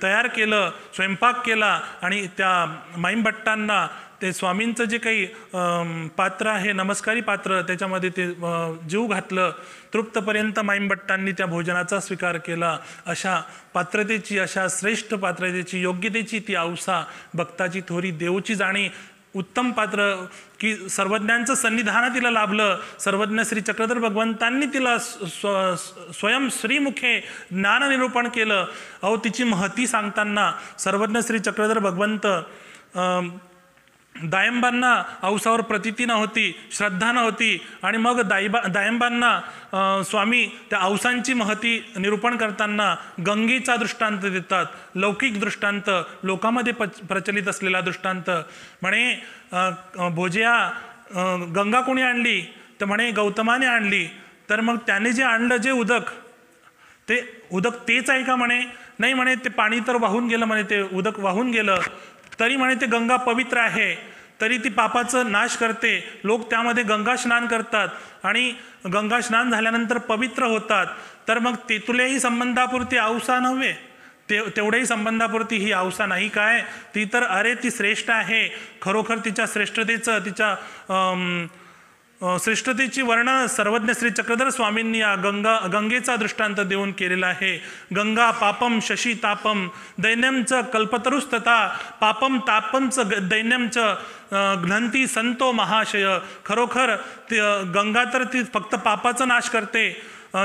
S1: तयार केलं, स्वयंपाक केला आणि त्या माईमभट्टांना ते स्वामींचं जे काही पात्र आहे, नमस्कारी पात्र, त्याच्यामध्ये ते जीव घातलं. तृप्तपर्यंत माईमभट्टांनी त्या भोजनाचा स्वीकार केला. अशा पात्रतेची, अशा श्रेष्ठ पात्रतेची, योग्यतेची ती औसा, भक्ताची थोरी देवची जाणी, उत्तम पात्र की सर्वज्ञांचं सन्निधान तिला लाभलं. सर्वज्ञ श्री चक्रधर भगवंतांनी तिला स्वयं श्रीमुखे ज्ञाननिरूपण केलं. अहो तिची महती सांगताना सर्वज्ञ श्री चक्रधर भगवंत दायंबांना औसावर प्रतिती नव्हती, श्रद्धा नव्हती, आणि मग दायंबांना स्वामी त्या औसांची महती निरूपण करताना गंगेचा दृष्टांत देतात, लौकिक दृष्टांत, लोकांमध्ये प्रचलित असलेला दृष्टांत. म्हणे भोजया, गंगा कोणी आणली तर म्हणे गौतमाने आणली. तर मग त्याने जे आणलं जे उदक, ते उदक तेच आहे का? म्हणे नाही, म्हणे ते पाणी तर वाहून गेलं, म्हणे ते उदक वाहून गेलं, तरी म्हणे ते गंगा पवित्र आहे, तरी ती पापाचं नाश करते. लोक त्यामध्ये गंगा स्नान करतात आणि गंगा स्नान झाल्यानंतर पवित्र होतात. तर मग तेथुल्याही संबंधापुरती औसा नव्हे, तेवढ्याही संबंधापुरती ही औसा नाही काय? ती तर अरे ती श्रेष्ठ आहे. खरोखर तिच्या श्रेष्ठतेचं, तिच्या श्रेष्ठतेची वर्णन सर्वज्ञ श्री चक्रधर स्वामींनी या गंगेचा दृष्टांत देऊन केलेला आहे. गंगा पापम शशी तापम दैन्यमच कल्पतरुस्तथा पापम तापंच दैन्यमच घ्नंती संतो महाशय. खरोखर गंगा तर ती फक्त पापाचा नाश करते.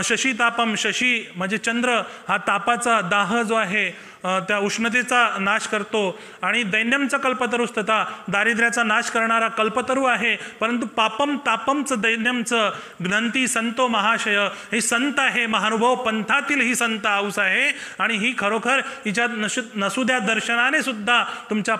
S1: शशी तापम, शशी म्हणजे चंद्र, हा तापाचा दाह जो आहे त्या उष्णतेचा नाश करतो. आणि दैन्यमचा कल्पतरुस्तथा, दारिद्र्याचा नाश करणारा कल्पतरू आहे. परंतु पापम तापमचं दैन्यमचं घ्नंती संतो महाशय, हे संत आहे, महानुभव पंथातील ही संत औस आहे. आणि ही खरोखर हिच्यात नसुद्या दर्शनाने सुद्धा तुमच्या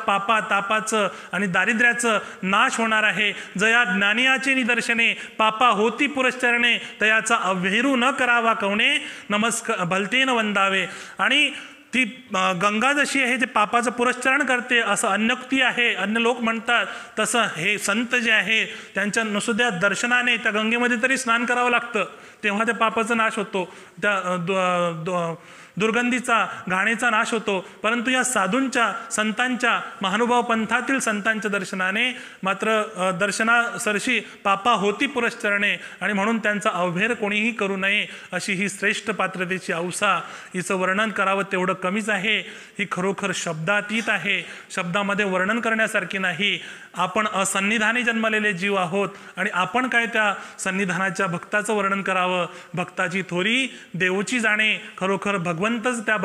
S1: तापाचं आणि दारिद्र्याचं नाश होणार आहे. जया ज्ञानियाचे निदर्शने पापा होती पुरश्चरणे, तयाचा अव्हेरू न करावा कवणे, नमस्कार भलतेन वंदावे. आणि ती गंगा जशी आहे ते पापाचं पुरस्चरण करते असं अन्योक्ती आहे, अन्य लोक म्हणतात. तसं हे संत जे आहे त्यांच्या नुसत्या दर्शनाने त्या गंगेमध्ये तरी स्नान करावं लागतं, तेव्हा त्या पापाचा नाश होतो. त्या दुर्गंधीचा घाणेचा नाश होतो। परंतु या साधूंच्या संतांच्या महानुभाव पंथातील संतांच्या दर्शनाने मात्र दर्शनासरशी पापा होती पुरश्चरणे आणि म्हणून त्यांचा अवभेर कोणीही करू नये अशी ही श्रेष्ठ पात्रतेची औसा। हिचं वर्णन करावं तेवढं कमीच आहे। ही खरोखर शब्दातीत आहे, शब्दामध्ये वर्णन करण्यासारखी नाही। आपण असन्निधानी जन्मलेले जीव आहोत आणि आपण काय त्या सन्निधानाच्या भक्ताचं वर्णन करावं। भक्ताची थोरी देवची जाणे, खरोखर भगवंतच त्या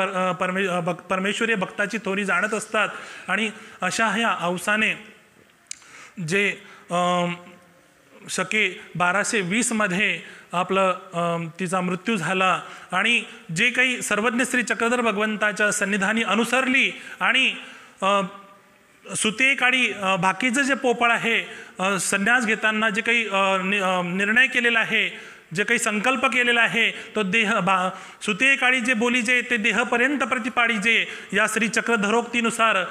S1: परमेश्वरी भक्ताची थोरी जाणत असतात। आणि अशा ह्या औसाने जे शके 1220 मध्ये आपलं तिचा मृत्यू झाला आणि जे काही सर्वज्ञ श्री चक्रधर भगवंताच्या सन्निधानी अनुसरली आणि सुतेकाळी बाकीचं जे पोपळ आहे संन्यास घेताना जे काही निर्णय केलेला आहे, जे काही संकल्प केलेला आहे तो सुतेकाळी जे बोलीजे ते देहपर्यंत प्रतिपाडीजे या श्री चक्रधरोक्तीनुसार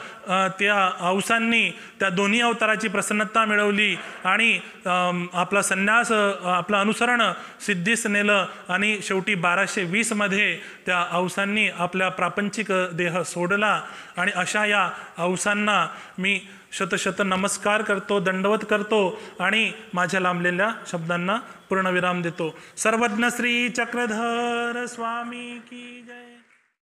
S1: त्या औसांनी त्या दोन्ही अवताराची प्रसन्नता मिळवली आणि आपला संन्यास आपलं अनुसरण सिद्धीस नेलं आणि शेवटी 1220 मध्ये त्या औसांनी आपल्या प्रापंचिक देह सोडला। आणि अशा या औसांना मी शतशत नमस्कार करतो, दंडवत करतो आणि माझ्या लांबलेल्या शब्दांना पूर्णविराम देतो। सर्वज्ञ श्री चक्रधर स्वामी की जय।